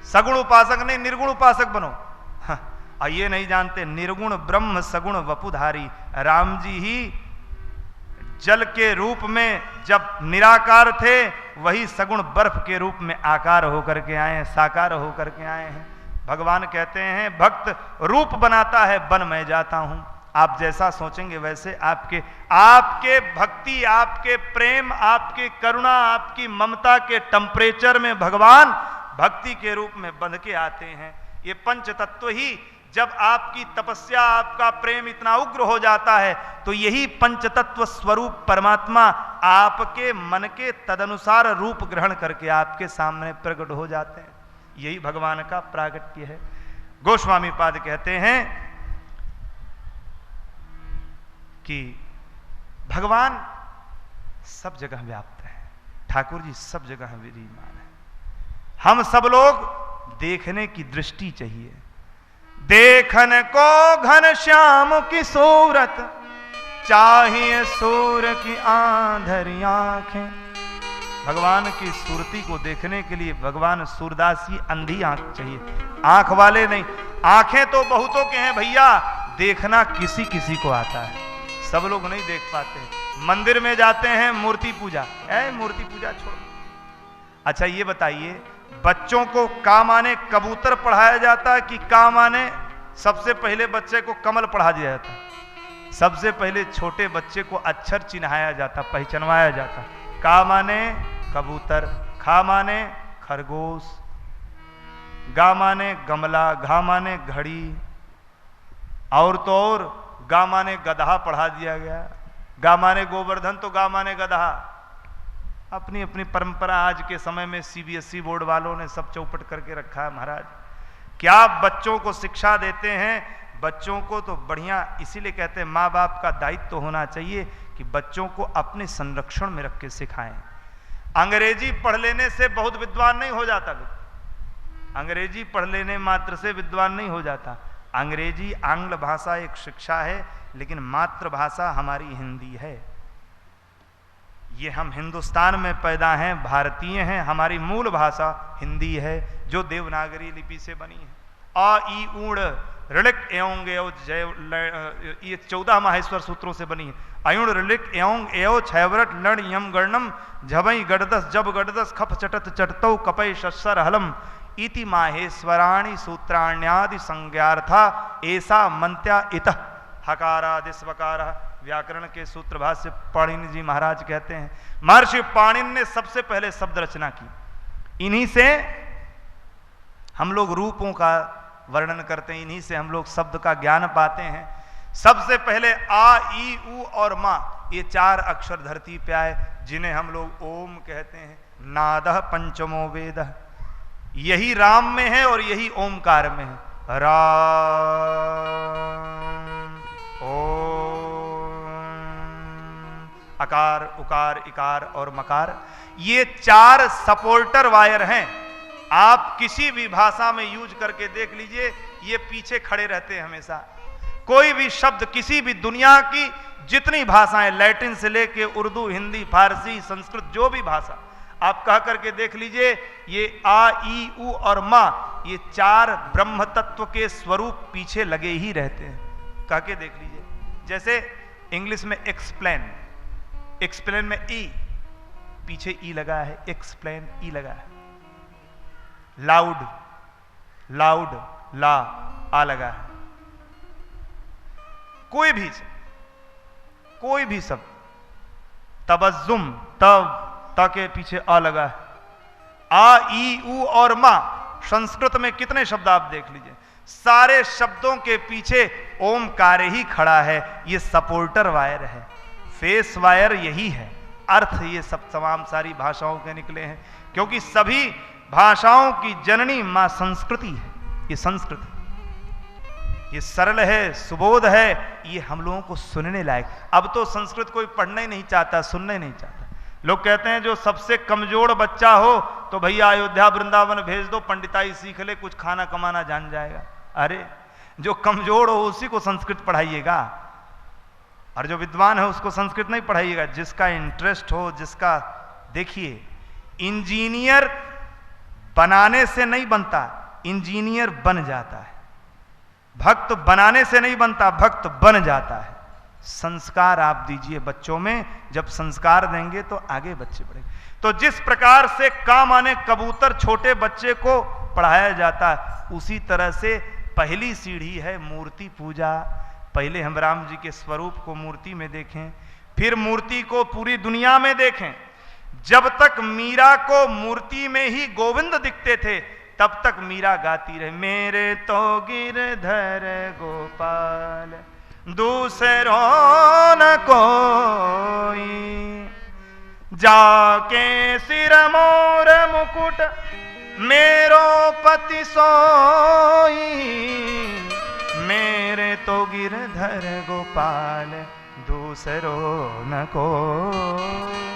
Speaker 1: सगुण उपासक नहीं निर्गुण उपासक बनो। हाँ, ये नहीं जानते निर्गुण ब्रह्म सगुण वपुधारी राम जी ही जल के रूप में जब निराकार थे, वही सगुण बर्फ के रूप में आकार होकर के आए हैं, साकार होकर के आए हैं। भगवान कहते हैं भक्त रूप बनाता है, बन मैं जाता हूं। आप जैसा सोचेंगे वैसे आपके भक्ति, आपके प्रेम, आपके करुणा, आपकी ममता के टेम्परेचर में भगवान भक्ति के रूप में बंध के आते हैं। ये पंच तत्व ही जब आपकी तपस्या, आपका प्रेम इतना उग्र हो जाता है, तो यही पंचतत्व स्वरूप परमात्मा आपके मन के तदनुसार रूप ग्रहण करके आपके सामने प्रकट हो जाते हैं। यही भगवान का प्रागट्य है। गोस्वामी पाद कहते हैं कि भगवान सब जगह व्याप्त है। ठाकुर जी सब जगह विराजमान है। हम सब लोग देखने की दृष्टि चाहिए। देखन को घन श्याम की सूरत, चाहिए सूर की आंधरी आंखें। भगवान की सूरती को देखने के लिए भगवान सूरदास की अंधी आंख चाहिए, आंख वाले नहीं। आंखें तो बहुतों के हैं भैया, देखना किसी किसी को आता है, सब लोग नहीं देख पाते। मंदिर में जाते हैं मूर्ति पूजा, मूर्ति पूजा छोड़ो। अच्छा ये बताइए, बच्चों को का माने कबूतर पढ़ाया जाता है कि का माने सबसे पहले बच्चे को कमल पढ़ा दिया जाता? सबसे पहले छोटे बच्चे को अक्षर चिन्हाया जाता, पहचानवाया जाता। का माने कबूतर, खा माने खरगोश, गा माने गमला, घा माने घड़ी, और तो और गा माने गधा पढ़ा दिया गया। गा माने गोवर्धन तो गा माने गधा। अपनी अपनी परंपरा आज के समय में सीबीएसई बोर्ड वालों ने सब चौपट करके रखा है। महाराज क्या बच्चों को शिक्षा देते हैं? बच्चों को तो बढ़िया इसीलिए कहते हैं माँ बाप का दायित्व तो होना चाहिए कि बच्चों को अपने संरक्षण में रख के सिखाएं। अंग्रेजी पढ़ लेने से बहुत विद्वान नहीं हो जाता। अंग्रेजी पढ़ लेने मात्र से विद्वान नहीं हो जाता। अंग्रेजी आंग्ल भाषा एक शिक्षा है, लेकिन मातृभाषा हमारी हिंदी है। ये हम हिंदुस्तान में पैदा हैं, भारतीय हैं, हमारी मूल भाषा हिंदी है जो देवनागरी लिपि से बनी है। अ ई ऊण ऋलिक एवं एव जय, ये 14 माहेश्वर सूत्रों से बनी है। अयुण ऋलिक एवं एव छैवरट लण यम गणम झबई गडदस जब गडदस खप चटत चटतौ कपय शस्सर हलम इति माहेश्वराणि सूत्राण्यादि संज्ञार्था ऐसा मंत्या इतः हकारादिस्वकार। व्याकरण के सूत्र भाष्य पाणिनि जी महाराज कहते हैं, महर्षि पाणिनि ने सबसे पहले शब्द रचना की। इन्हीं से हम लोग रूपों का वर्णन करते हैं, इन्हीं से हम लोग शब्द का ज्ञान पाते हैं। सबसे पहले आ ई उ और मा, ये 4 अक्षर धरती पे आए, जिन्हें हम लोग ओम कहते हैं। नादः पंचमो वेदः, यही राम में है और यही ओमकार में है। राम ओम, अकार उकार इकार और मकार, ये 4 सपोर्टर वायर हैं। आप किसी भी भाषा में यूज करके देख लीजिए, ये पीछे खड़े रहते हैं हमेशा। कोई भी शब्द किसी भी दुनिया की जितनी भाषाएं, लैटिन से लेके उर्दू, हिंदी, फारसी, संस्कृत, जो भी भाषा आप कह करके देख लीजिए, ये आ ई उ और मा, ये 4 ब्रह्म तत्व के स्वरूप पीछे लगे ही रहते हैं। कह के देख लीजिए। जैसे इंग्लिश में एक्सप्लेन, एक्सप्लेन में ई, पीछे ई लगा है, एक्सप्लेन ई लगा है। लाउड, लाउड ला आ लगा है। कोई भी शब्द, तबज्जुम तब ता के पीछे आ लगा है। आ ई उ और मा, संस्कृत में कितने शब्द आप देख लीजिए, सारे शब्दों के पीछे ओमकार ही खड़ा है। ये सपोर्टर वायर है, फेस वायर यही है। अर्थ ये सब तमाम सारी भाषाओं के निकले हैं, क्योंकि सभी भाषाओं की जननी मां संस्कृति है। ये संस्कृति, ये सरल है, सुबोध है, ये हम लोगों को सुनने लायक। अब तो संस्कृत कोई पढ़ना ही नहीं चाहता, सुनना ही नहीं चाहता। लोग कहते हैं जो सबसे कमजोर बच्चा हो तो भैया अयोध्या वृंदावन भेज दो, पंडिताई सीख ले, कुछ खाना कमाना जान जाएगा। अरे जो कमजोर हो उसी को संस्कृत पढ़ाइएगा, और जो विद्वान है उसको संस्कृत नहीं पढ़ाइएगा। जिसका इंटरेस्ट हो, जिसका, देखिए इंजीनियर बनाने से नहीं बनता, इंजीनियर बन जाता है। भक्त बनाने से नहीं बनता, भक्त बन जाता है। संस्कार आप दीजिए बच्चों में, जब संस्कार देंगे तो आगे बच्चे बढ़ेंगे। तो जिस प्रकार से काम आने कबूतर छोटे बच्चे को पढ़ाया जाता है, उसी तरह से पहली सीढ़ी है मूर्ति पूजा। पहले हम राम जी के स्वरूप को मूर्ति में देखें, फिर मूर्ति को पूरी दुनिया में देखें। जब तक मीरा को मूर्ति में ही गोविंद दिखते थे, तब तक मीरा गाती रहे, मेरे तो गिरधर गोपाल दूसरों न कोई, जाके सिर मोर मुकुट मेरो पति सोई, मेरे तो गिरधर गोपाल दूसरों न कोई।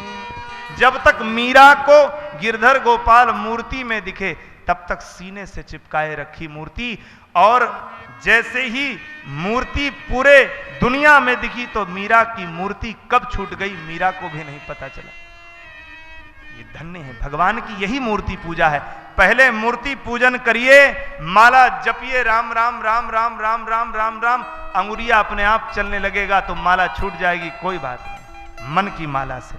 Speaker 1: जब तक मीरा को गिरधर गोपाल मूर्ति में दिखे, तब तक सीने से चिपकाए रखी मूर्ति। और जैसे ही मूर्ति पूरे दुनिया में दिखी तो मीरा की मूर्ति कब छूट गई मीरा को भी नहीं पता चला। ये धन्य है, भगवान की यही मूर्ति पूजा है। पहले मूर्ति पूजन करिए, माला जपिए, राम राम राम राम राम राम राम राम, अंगुरिया अपने आप चलने लगेगा तो माला छूट जाएगी, कोई बात नहीं। मन की माला से,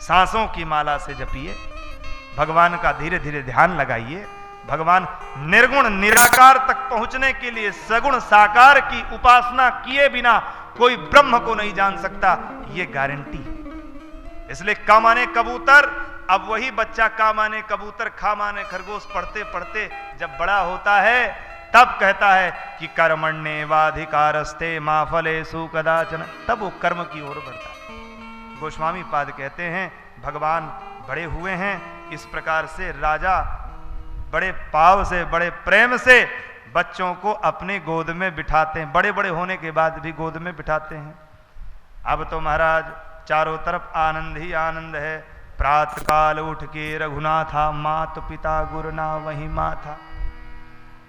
Speaker 1: सांसों की माला से जपिए, भगवान का धीरे धीरे ध्यान लगाइए। भगवान निर्गुण निराकार तक पहुंचने के लिए सगुण साकार की उपासना किए बिना कोई ब्रह्म को नहीं जान सकता, ये गारंटी है। इसलिए का माने कबूतर, अब वही बच्चा का माने कबूतर खा माने खरगोश पढ़ते पढ़ते जब बड़ा होता है, तब कहता है कि कर्मण्येवाधिकारस्ते मा फलेषु कदाचन, तब वो कर्म की ओर बढ़ता है। गोस्वामी पाद कहते हैं भगवान बड़े हुए हैं, इस प्रकार से राजा बड़े पाव से, बड़े प्रेम से बच्चों को अपने गोद में बिठाते हैं। बड़े बड़े होने के बाद भी गोद में बिठाते हैं। अब तो महाराज चारों तरफ आनंद ही आनंद है। प्रातः काल उठ के रघुनाथा, मात पिता गुरुना वही माथा,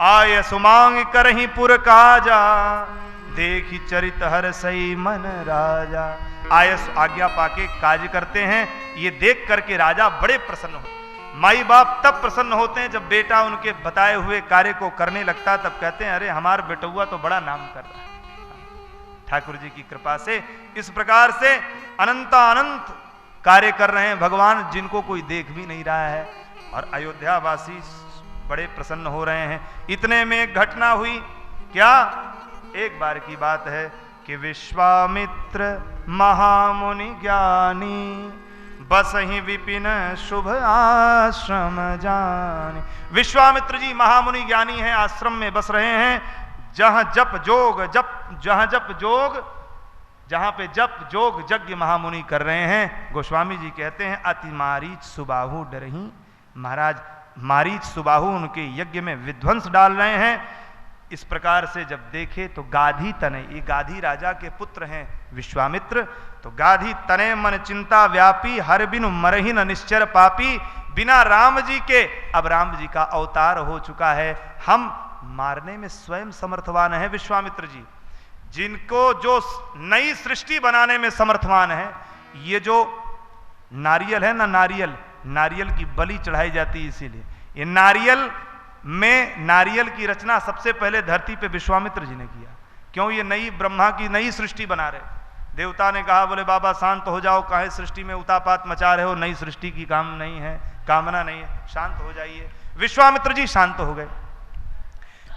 Speaker 1: आय सुमांग करही पुर काजा, देखी चरित हर सई मन राजा। आयस आज्ञा पाके कार्य करते हैं, ये देख करके राजा बड़े प्रसन्न होते। माई बाप तब प्रसन्न होते हैं जब बेटा उनके बताए हुए कार्य को करने लगता है, तब कहते हैं अरे हमारा बेटुआ तो बड़ा नाम कर रहा है। ठाकुर जी की कृपा से इस प्रकार से अनंत अनंत कार्य कर रहे हैं भगवान, जिनको कोई देख भी नहीं रहा है, और अयोध्या वासी बड़े प्रसन्न हो रहे हैं। इतने में एक घटना हुई, क्या? एक बार की बात है कि विश्वामित्र महामुनि ज्ञानी, बस ही विपिन शुभ आश्रम जानी। विश्वामित्र जी महामुनि ज्ञानी हैं, आश्रम में बस रहे हैं, जहां जप जोग जहां पे जप जोग यज्ञ महामुनि कर रहे हैं। गोस्वामी जी कहते हैं अति मारीच सुबाहु डरही। महाराज मारीच सुबाहु उनके यज्ञ में विध्वंस डाल रहे हैं। इस प्रकार से जब देखे तो गाधी तनय, ये गाधी राजा के पुत्र हैं विश्वामित्र, तो गाधी तनय मन चिंता व्यापी, हर बिनु मरहि न निश्चर पापी। बिना राम जी के, अब राम जी का अवतार हो चुका है, हम मारने में स्वयं समर्थवान है विश्वामित्र जी, जिनको जो नई सृष्टि बनाने में समर्थवान है। ये जो नारियल है ना, नारियल की बलि चढ़ाई जाती है, इसीलिए ये नारियल की रचना सबसे पहले धरती पे विश्वामित्र जी ने किया। क्यों? ये नई ब्रह्मा की नई सृष्टि बना रहे। देवता ने कहा बोले बाबा शांत हो जाओ, काहे सृष्टि में उतापात मचा रहे हो, नई सृष्टि की कामना नहीं है, शांत हो जाइए। विश्वामित्र जी शांत हो गए।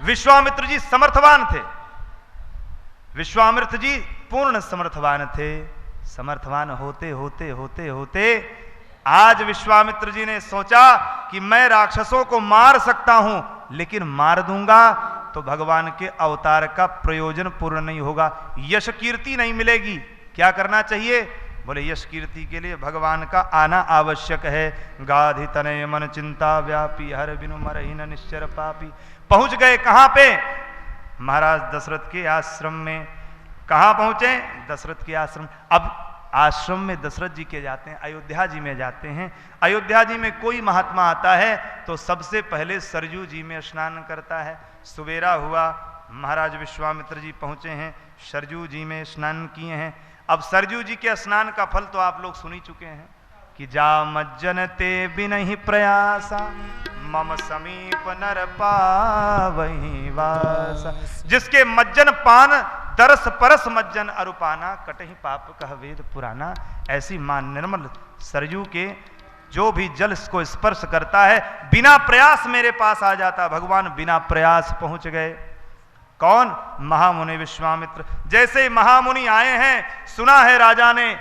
Speaker 1: विश्वामित्र जी समर्थवान थे, विश्वामित्र जी पूर्ण समर्थवान थे। समर्थवान होते होते होते होते आज विश्वामित्र जी ने सोचा कि मैं राक्षसों को मार सकता हूं, लेकिन मार दूंगा तो भगवान के अवतार का प्रयोजन पूर्ण नहीं होगा, यश कीर्ति नहीं मिलेगी। क्या करना चाहिए? बोले यश कीर्ति के लिए भगवान का आना आवश्यक है। गाधी तनय मन चिंता व्यापी, हर बिनु मरहि न निश्चर पापी। पहुंच गए कहां पे? महाराज दशरथ के आश्रम में। कहाँ पहुंचे? दशरथ के आश्रम। अब आश्रम में दशरथ जी के जाते हैं, अयोध्या जी में जाते हैं। अयोध्या जी में कोई महात्मा आता है तो सबसे पहले सरजू जी में स्नान करता है। सुबेरा हुआ, महाराज विश्वामित्र जी पहुंचे हैं, सरजू जी में स्नान किए हैं। अब सरजू जी के स्नान का फल तो आप लोग सुन ही चुके हैं कि जा मज्जन ते बिनहि प्रयासा मम समीप नर पावहि वासा। जिसके मज्जन पान दरस परस मज्जन अरुपाना कटहि पाप कह वेद पुराना। ऐसी मां निर्मल सरजू के जो भी जल को स्पर्श करता है बिना प्रयास मेरे पास आ जाता। भगवान बिना प्रयास पहुंच गए। कौन? महामुनि विश्वामित्र। जैसे ही महामुनि आए हैं, सुना है राजा ने,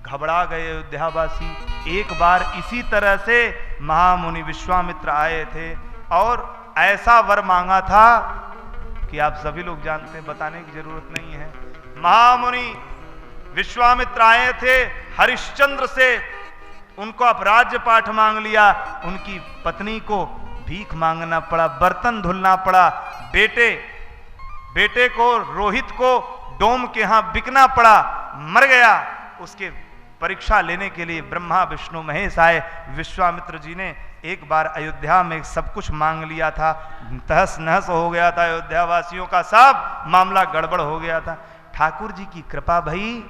Speaker 1: घबरा गए अयोध्यावासी। एक बार इसी तरह से महामुनि विश्वामित्र आए थे और ऐसा वर मांगा था कि आप सभी लोग जानते हैं, बताने की जरूरत नहीं है। महामुनि विश्वामित्र आए थे हरिश्चंद्र से, उनको अब राज्य पाठ मांग लिया। उनकी पत्नी को भीख मांगना पड़ा, बर्तन धुलना पड़ा। बेटे को रोहित को डोम के यहां बिकना पड़ा, मर गया। उसके परीक्षा लेने के लिए ब्रह्मा विष्णु महेश आए। विश्वामित्र जी ने एक बार अयोध्या में सब कुछ मांग लिया था, तहस नहस हो गया था, अयोध्या वासियों का सब मामला गड़बड़ हो गया था। ठाकुर जी की कृपा भई,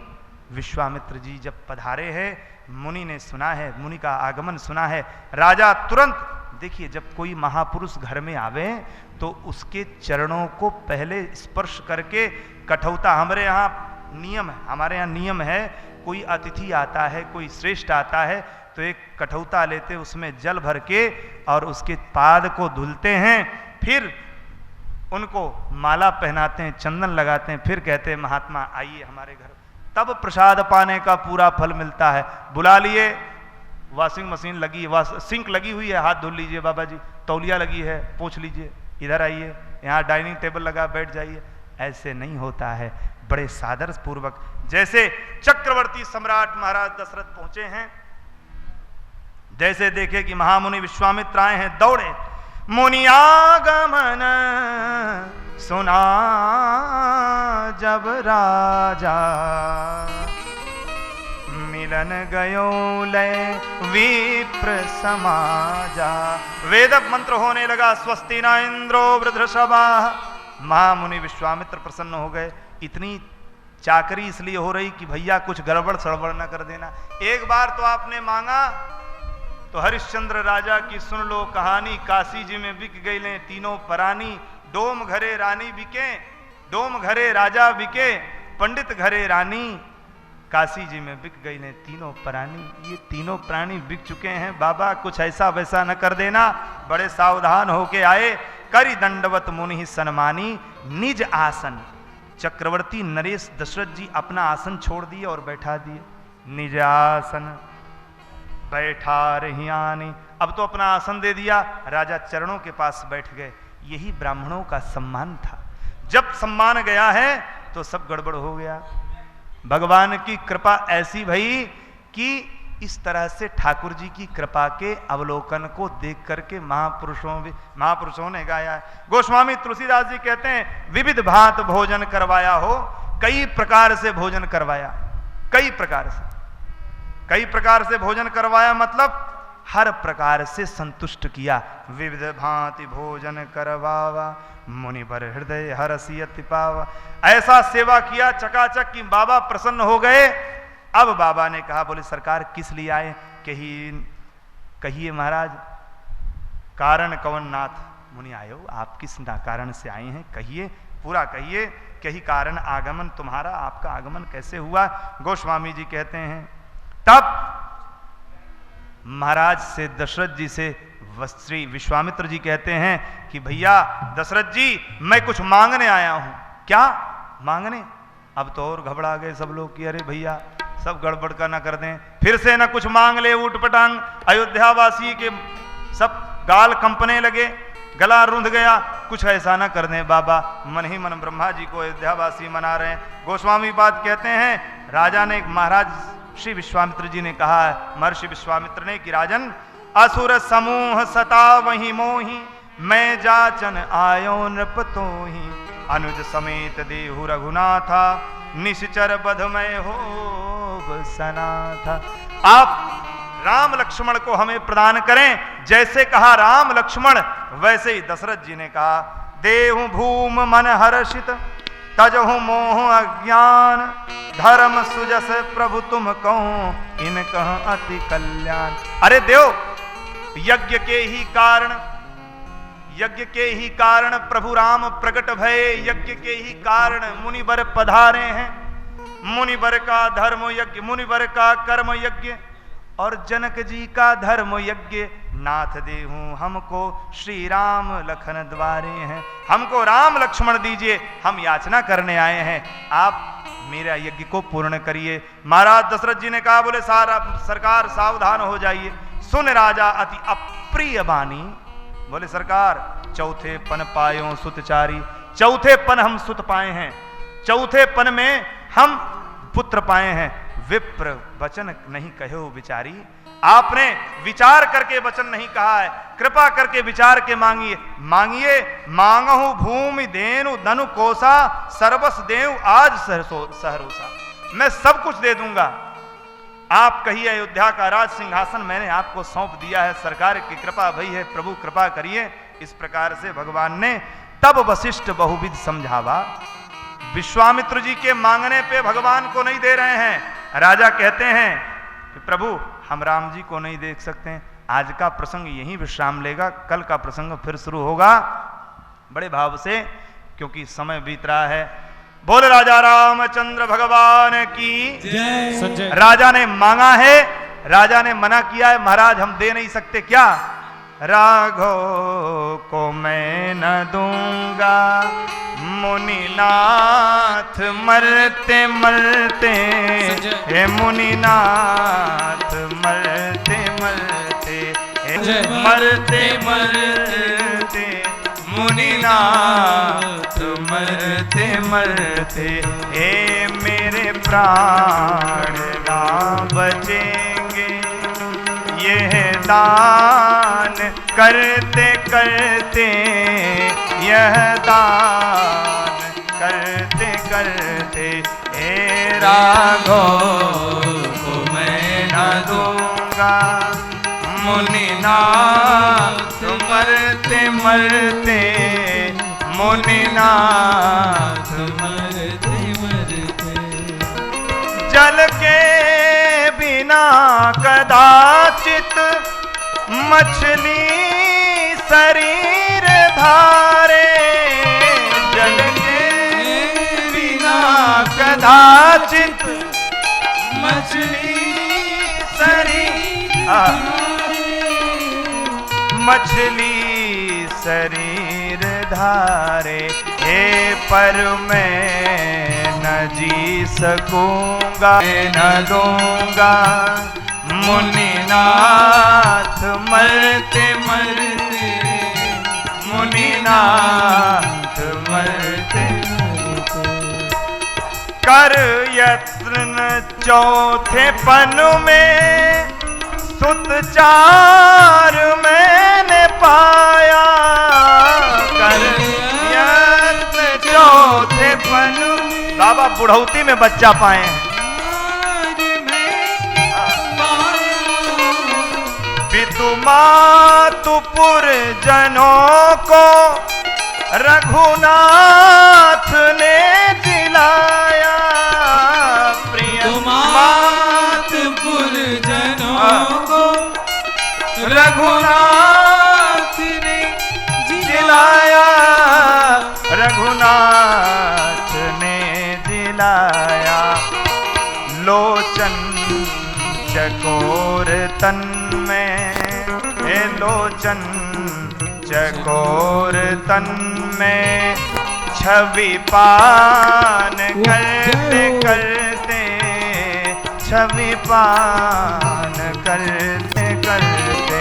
Speaker 1: विश्वामित्र जी जब पधारे हैं, मुनि ने सुना है, मुनि का आगमन सुना है। राजा तुरंत, देखिए जब कोई महापुरुष घर में आवे तो उसके चरणों को पहले स्पर्श करके कठौता, हमारे यहाँ नियम है, हमारे यहाँ नियम है, कोई अतिथि आता है, कोई श्रेष्ठ आता है तो एक कठौता लेते, उसमें जल भर के और उसके पाद को धुलते हैं, फिर उनको माला पहनाते हैं, चंदन लगाते हैं, फिर कहते हैं महात्मा आइए हमारे घर। तब प्रसाद पाने का पूरा फल मिलता है। बुला लिए, वॉशिंग मशीन लगी, सिंक लगी हुई है, हाथ धुल लीजिए बाबा जी, तौलिया लगी है, पोंछ लीजिए, इधर आइए, यहाँ डाइनिंग टेबल लगा, बैठ जाइए। ऐसे नहीं होता है, बड़े सादर पूर्वक। जैसे चक्रवर्ती सम्राट महाराज दशरथ पहुंचे हैं, जैसे देखे कि महामुनि विश्वामित्र आए हैं, दौड़े। मुनियागमन सुना जब राजा, मिलन गयो लय विप्र समाजा। वेद मंत्र होने लगा, स्वस्ति न इंद्रो वृद्धसभा। महामुनि विश्वामित्र प्रसन्न हो गए। इतनी चाकरी इसलिए हो रही कि भैया कुछ गड़बड़ सड़बड़ न कर देना। एक बार तो आपने मांगा तो हरिश्चंद्र राजा की सुन लो कहानी। काशी जी में बिक गई ले तीनों परानी, डोम घरे रानी बिके, डोम घरे राजा बिके, पंडित घरे रानी। काशी जी में बिक गई ने तीनों प्राणी। ये तीनों प्राणी बिक चुके हैं, बाबा कुछ ऐसा वैसा न कर देना। बड़े सावधान होके आए। करी दंडवत मुनि सन्मानी निज आसन। चक्रवर्ती नरेश दशरथ जी अपना आसन छोड़ दिए और बैठा दिए। निज आसन बैठा रही आनी। अब तो अपना आसन दे दिया, राजा चरणों के पास बैठ गए। यही ब्राह्मणों का सम्मान था। जब सम्मान गया है तो सब गड़बड़ हो गया। भगवान की कृपा ऐसी भई कि इस तरह से ठाकुर जी की कृपा के अवलोकन को देख करके महापुरुषों ने गाया है। गोस्वामी तुलसीदास जी कहते हैं विविध भांत भोजन करवाया हो। कई प्रकार से भोजन करवाया, कई प्रकार से भोजन करवाया, मतलब हर प्रकार से संतुष्ट किया। विविध भांति भोजन करवावा, मुनि बर हृदय हरसियति पावा। ऐसा सेवा किया चकाचक कि बाबा प्रसन्न हो गए। अब बाबा ने कहा, बोले सरकार किस लिए आए? कहिए महाराज, कारण कवन नाथ। मुनि आयो, आप किस कारण से आए हैं? कहिए, पूरा कहिए, कही कारण आगमन तुम्हारा, आपका आगमन कैसे हुआ? गोस्वामी जी कहते हैं तब महाराज से दशरथ जी से श्री विश्वामित्र जी कहते हैं कि भैया दशरथ जी, मैं कुछ मांगने आया हूं। क्या मांगने? अब तो और घबरा गए सब लोग कि अरे भैया सब गड़बड़ का ना कर दें, फिर से ना कुछ मांग ले ऊट पटांग। अयोध्या वासी के सब गाल कंपने लगे, गला रुंध गया, कुछ ऐसा ना कर दें बाबा। मन ही मन ब्रह्मा जी को अयोध्या वासी मना रहे हैं। गोस्वामी बात कहते हैं, राजा ने, महाराज श्री विश्वामित्र जी ने कहा, महर्षि विश्वामित्र ने कि राजन, असुर समूह सता वही मोही, मैं जाचन आयो नृप तोही। अनुज समेत देहु रघुनाथा, निश्चर बधमय हो सनाथा। आप राम लक्ष्मण को हमें प्रदान करें। जैसे कहा राम लक्ष्मण, वैसे ही दशरथ जी ने कहा, देहु भूम मन हर्षित, तजहु मोह अज्ञान, धर्म सुजस प्रभु तुम कहो, इन कह अति कल्याण। अरे देव, यज्ञ के ही कारण प्रभु राम प्रकट भये, यज्ञ के ही कारण मुनिवर पधारे हैं। मुनिवर का धर्म यज्ञ, मुनिवर का कर्म यज्ञ और जनक जी का धर्म यज्ञ। नाथ देहु हमको श्री राम लखन द्वारे हैं, हमको राम लक्ष्मण दीजिए, हम याचना करने आए हैं, आप मेरा यज्ञ को पूर्ण करिए। महाराज दशरथ जी ने कहा, बोले सरकार सावधान हो जाइए। सुन राजा अति अप्रिय बानी, बोले सरकार चौथे पन पायो सुतचारी, चौथे पन हम सुत पाए हैं, चौथे पन में हम पुत्र पाए हैं। विप्र वचन नहीं कहो विचारी, आपने विचार करके वचन नहीं कहा है, कृपा करके विचार के मांगिए। मांगिए, मांगहु भूमि देनु धनु कोसा, सर्वस देव आज सहरोसा। मैं सब कुछ दे दूंगा, आप कहिए अयोध्या का राज सिंहासन मैंने आपको सौंप दिया है, सरकार की कृपा भई है, प्रभु कृपा करिए। इस प्रकार से भगवान ने तब वशिष्ठ बहुविध समझावा। विश्वामित्र जी के मांगने पे भगवान को नहीं दे रहे हैं। राजा कहते हैं कि प्रभु हम राम जी को नहीं देख सकते, आज का प्रसंग यहीं विश्राम लेगा, कल का प्रसंग फिर शुरू होगा। बड़े भाव से, क्योंकि समय बीत रहा है। बोल राजा रामचंद्र भगवान की जय। राजा ने मांगा है, राजा ने मना किया है, महाराज हम दे नहीं सकते। क्या? राघव को मैं न दूंगा, मुनिनाथ मरते मरते, हे मुनिनाथ मरते मरते, मरते मरते मुनिनाथ मरते मरते, हे मेरे प्राण ना बचेंगे। यह दान करते करते, यह दान करते करते, हे राघव को मैं न दूंगा, मुनिनाथ मरते मरते, मुनिनाथ मरते मरते। जल के बिना कदाचित मछली शरीर धारे, जल के बिना कदाचित मछली शरीर, मछली शरीर धारे, हे पर मैं न जी सकूंगा, न दूंगा, मुनिनाथ मरते मरते, मुनिनाथ मरते मरते। कर यत्न चौथे पन में, सुत चार मैंने पाया, कर यत्न चौथे पन। बाबा बुढ़ौती में बच्चा पाए हैं। पितु मातुपुर जनों को रघुनाथ ने जिलाया, प्रिय मातुपुर जनों को रघुनाथ ने जिलाया, रघुनाथ ने जिलाया। लोचन चकोर तन में, हे लोचन चकोर तन में, छवि पान करते करते, छवि पान करते करते,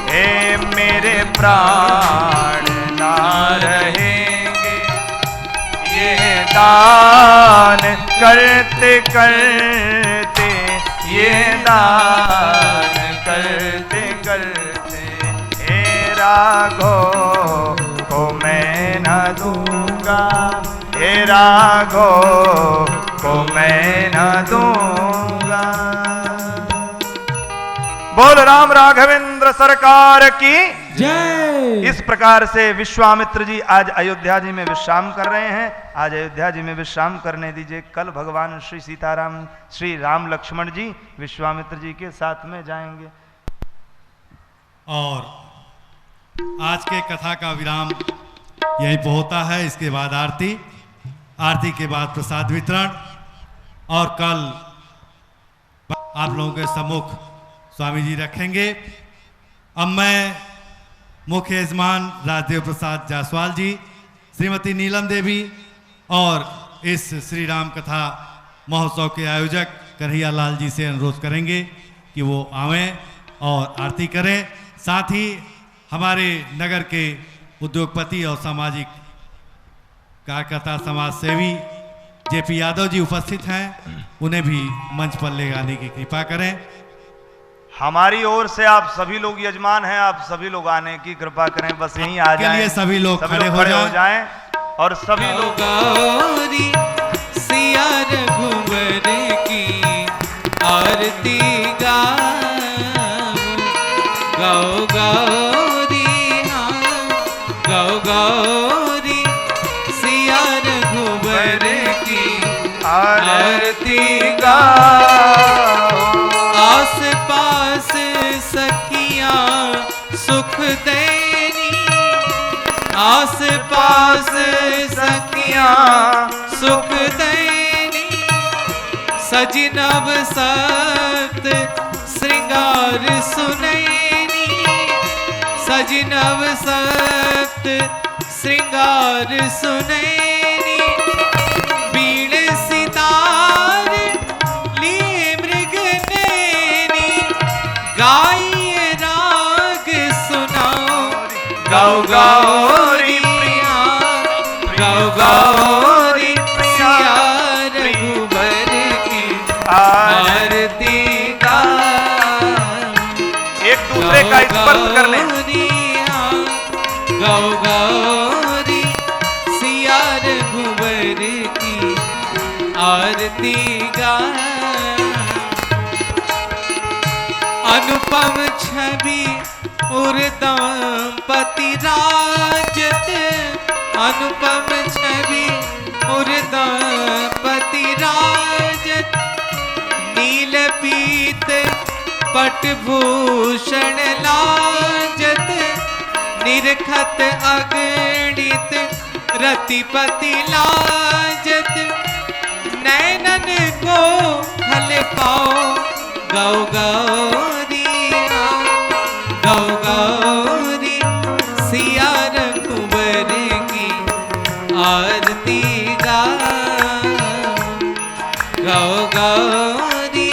Speaker 1: हे मेरे प्राण ना रहेंगे। ये दान करते करते, ये दान करते करते, हे राघव को को मैं न दूंगा, हे राघव को मैं न दूंगा। बोल राम राघवेंद्र सरकार की
Speaker 3: जय।
Speaker 1: इस प्रकार से विश्वामित्र जी आज अयोध्या जी में विश्राम कर रहे हैं। आज अयोध्या जी में विश्राम करने दीजिए। कल भगवान श्री सीताराम, श्री राम लक्ष्मण जी विश्वामित्र जी के साथ में जाएंगे।
Speaker 3: और आज के कथा का विराम यहीं पर होता है। इसके बाद आरती, आरती के बाद प्रसाद वितरण, और कल आप लोगों के सम्मुख स्वामी जी रखेंगे। अब मैं मुख्य यजमान राजदेव प्रसाद जायसवाल जी, श्रीमती नीलम देवी और इस श्री राम कथा महोत्सव के आयोजक कन्हैया लाल जी से अनुरोध करेंगे कि वो आवें और आरती करें। साथ ही हमारे नगर के उद्योगपति और सामाजिक कार्यकर्ता, समाज सेवी जेपी यादव जी उपस्थित हैं, उन्हें भी मंच पर ले आने की कृपा करें।
Speaker 1: हमारी ओर से आप सभी लोग यजमान हैं, आप सभी लोग आने की कृपा करें। बस यहीं आ जाएं।
Speaker 3: के लिए सभी लोग खड़े हो
Speaker 1: जाएं और सभी लोग
Speaker 2: गौरी सिया रघुवर की आरती गाओ गौरी, हाँ गाओ गौरी सिया रघुवर की आरती गाओ। आस पास सखियां सुख देनी, आस पास सखियां सुख देनी, सजनब सत श्रृंगार सुनैनी, सजनब सत श्रृंगार सुनैनी, बीण सितार लिए मृग नैनी, गाइए राग सुनाओ गाओ गौरी प्रिया, गाओ गौरी सिया रघुवर की आरती गाओ।
Speaker 1: एक दूसरे का स्पर्श कर लें।
Speaker 2: गाओ गौरी सिया रघुवर की आरती गाओ। अनुपम छवि उर्दंपति राजत, अनुपम छवि उर्दंपति राजत, नील पीत पटभूषण लाजत, निरखत अगणित रतिपति लाजत, नैनन को हल पाओ गाओ गौरी, गाओ गौरी सिया रघुवर की आरती गाओ, गाओ गौरी,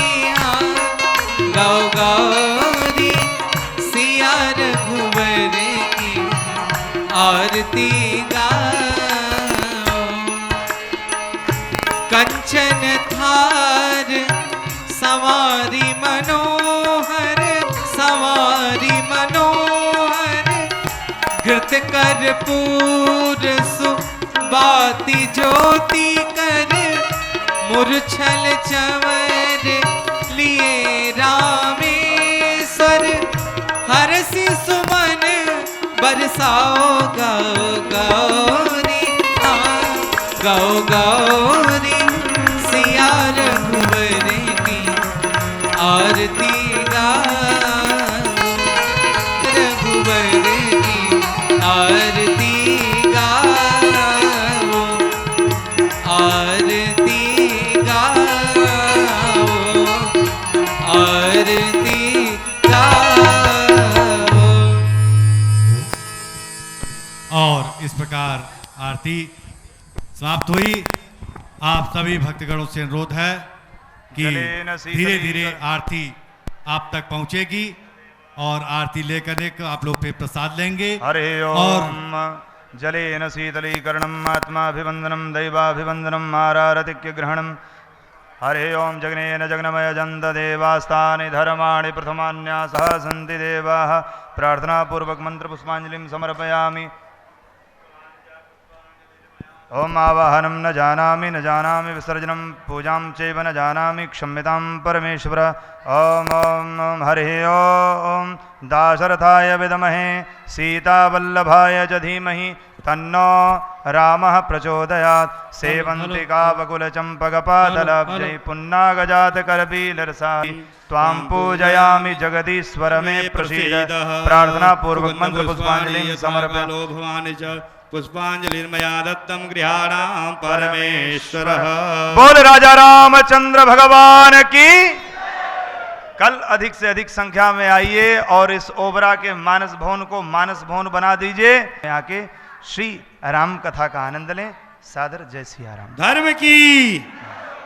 Speaker 2: गाओ गौरी सिया रघुवर की आरती गाओ। कंचन थार सवारी मनोहर, सवारी मनोहर, घृत कर्पूर सुबाति ज्योति कर, मूर्छल चंवर लिए रामेश्वर, हरसि सुमन बरसाओ गाओ गौरी, गाओ गौरी सिया रघुवर की आरती गाओ, रघुवर की आरती गाओ, आरती गाओ, आरती गाओ।
Speaker 3: और इस प्रकार आरती समाप्त हुई। आप सभी भक्तगणों से अनुरोध है कि धीरे धीरे आरती आप तक पहुंचेगी और आरती लेकर एक आप लोग पे प्रसाद लेंगे।
Speaker 1: हरे ओम। जलेन शीतलीकरणम आत्माभिवंदनम दैवाभिवंदनम आरारतिक्य ग्रहणम। हरे ओम। जगनेन जगनमय जन्त देवास्तानि धर्माणि प्रथमान्यासः सन्ति देवाः। प्रार्थनापूर्वक मंत्र पुष्पांजलिं समर्पयामि। ओम आवाहनं न जानामि विसर्जनं पूजां चैव न जानामि क्षम्यतां परमेश्वर। ओम ओम ओम हरिः ओम दाशरथाय विद्महे सीतावल्लभाय च धीमहि तन्नो रामः प्रचोदयात्। सेवन्तिकावकुलचम्पकपादलाब्जै पुन्नागजातकरबीलरसाय त्वां पूजयामि जगदीश्वर मे प्रसीद। प्रार्थना पूर्वक मंत्र पुष्पांजलिं समर्पयामि।
Speaker 4: भवानि च पुष्पांजलिर्मया दत्तं गृहाणां परमेश्वरः।
Speaker 1: बोल राजा रामचंद्र भगवान की। कल अधिक से अधिक संख्या में आइए और इस ओबरा के मानस भवन को मानस भवन बना दीजिए। यहाँ के श्री राम कथा का आनंद लें। सादर जय सिया राम।
Speaker 4: धर्म की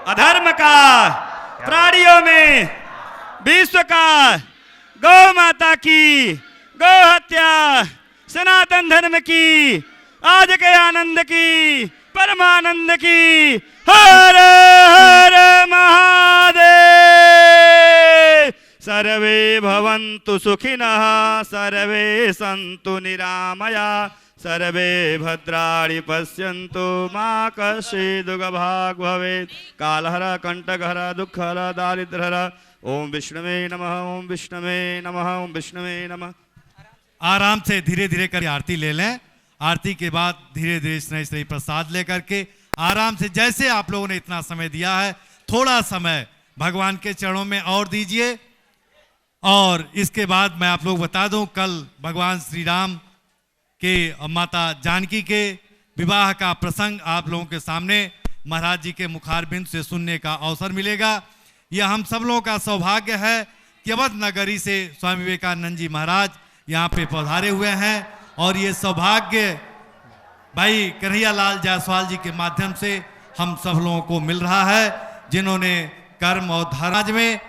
Speaker 4: अधर्म का प्राणियों में विश्व का गौ माता की गौ हत्या सनातन धर्म की आज के आनंद की परमानंद की। हर हर महादेव। सर्वे भवन्तु सुखिनः सर्वे सन्तु निरामया सर्वे भद्राणि पश्यन्तु मा कश्चित् दुःखभाग् भवेत्। कालहर कंटकहर दुःखहर दारिद्र्यहर। ओम विष्णवे नमः ओम विष्णवे नमः ओम विष्णवे नमः।
Speaker 3: आराम से धीरे धीरे कर आरती ले लें। आरती के बाद धीरे धीरे स्नेह प्रसाद लेकर के आराम से, जैसे आप लोगों ने इतना समय दिया है, थोड़ा समय भगवान के चरणों में और दीजिए। और इसके बाद मैं आप लोग बता दूं, कल भगवान श्री राम के माता जानकी के विवाह का प्रसंग आप लोगों के सामने महाराज जी के मुखारबिंद से सुनने का अवसर मिलेगा। यह हम सब लोगों का सौभाग्य है कि अवध नगरी से स्वामी विवेकानंद जी महाराज यहाँ पे पधारे हुए हैं। और ये सौभाग्य भाई कन्हैया लाल जायसवाल जी के माध्यम से हम सब लोगों को मिल रहा है, जिन्होंने कर्म और धर्म में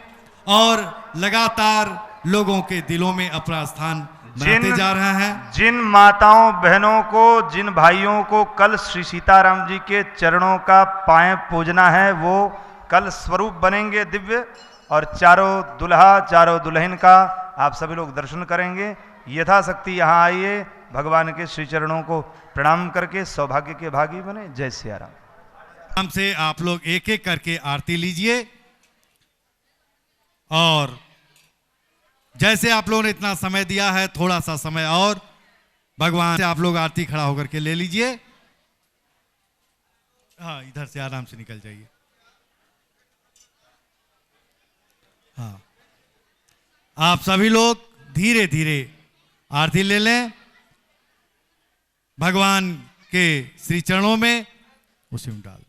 Speaker 3: और लगातार लोगों के दिलों में अपना स्थान बनाते जा रहे हैं।
Speaker 1: जिन माताओं बहनों को, जिन भाइयों को कल श्री सीताराम जी के चरणों का पाएं पूजना है, वो कल स्वरूप बनेंगे दिव्य। और चारों दुल्हा चारों दुल्हन का आप सभी लोग दर्शन करेंगे। यथाशक्ति यहाँ आइए, भगवान के श्री चरणों को प्रणाम करके सौभाग्य के भागी बने। जय सिया राम।
Speaker 3: हमसे आप लोग एक एक करके आरती लीजिए। और जैसे आप लोगों ने इतना समय दिया है, थोड़ा सा समय और भगवान से आप लोग आरती खड़ा होकर के ले लीजिए। हाँ, इधर से आराम से निकल जाइए। हाँ, आप सभी लोग धीरे धीरे आरती ले लें। भगवान के श्री चरणों में उसे डाल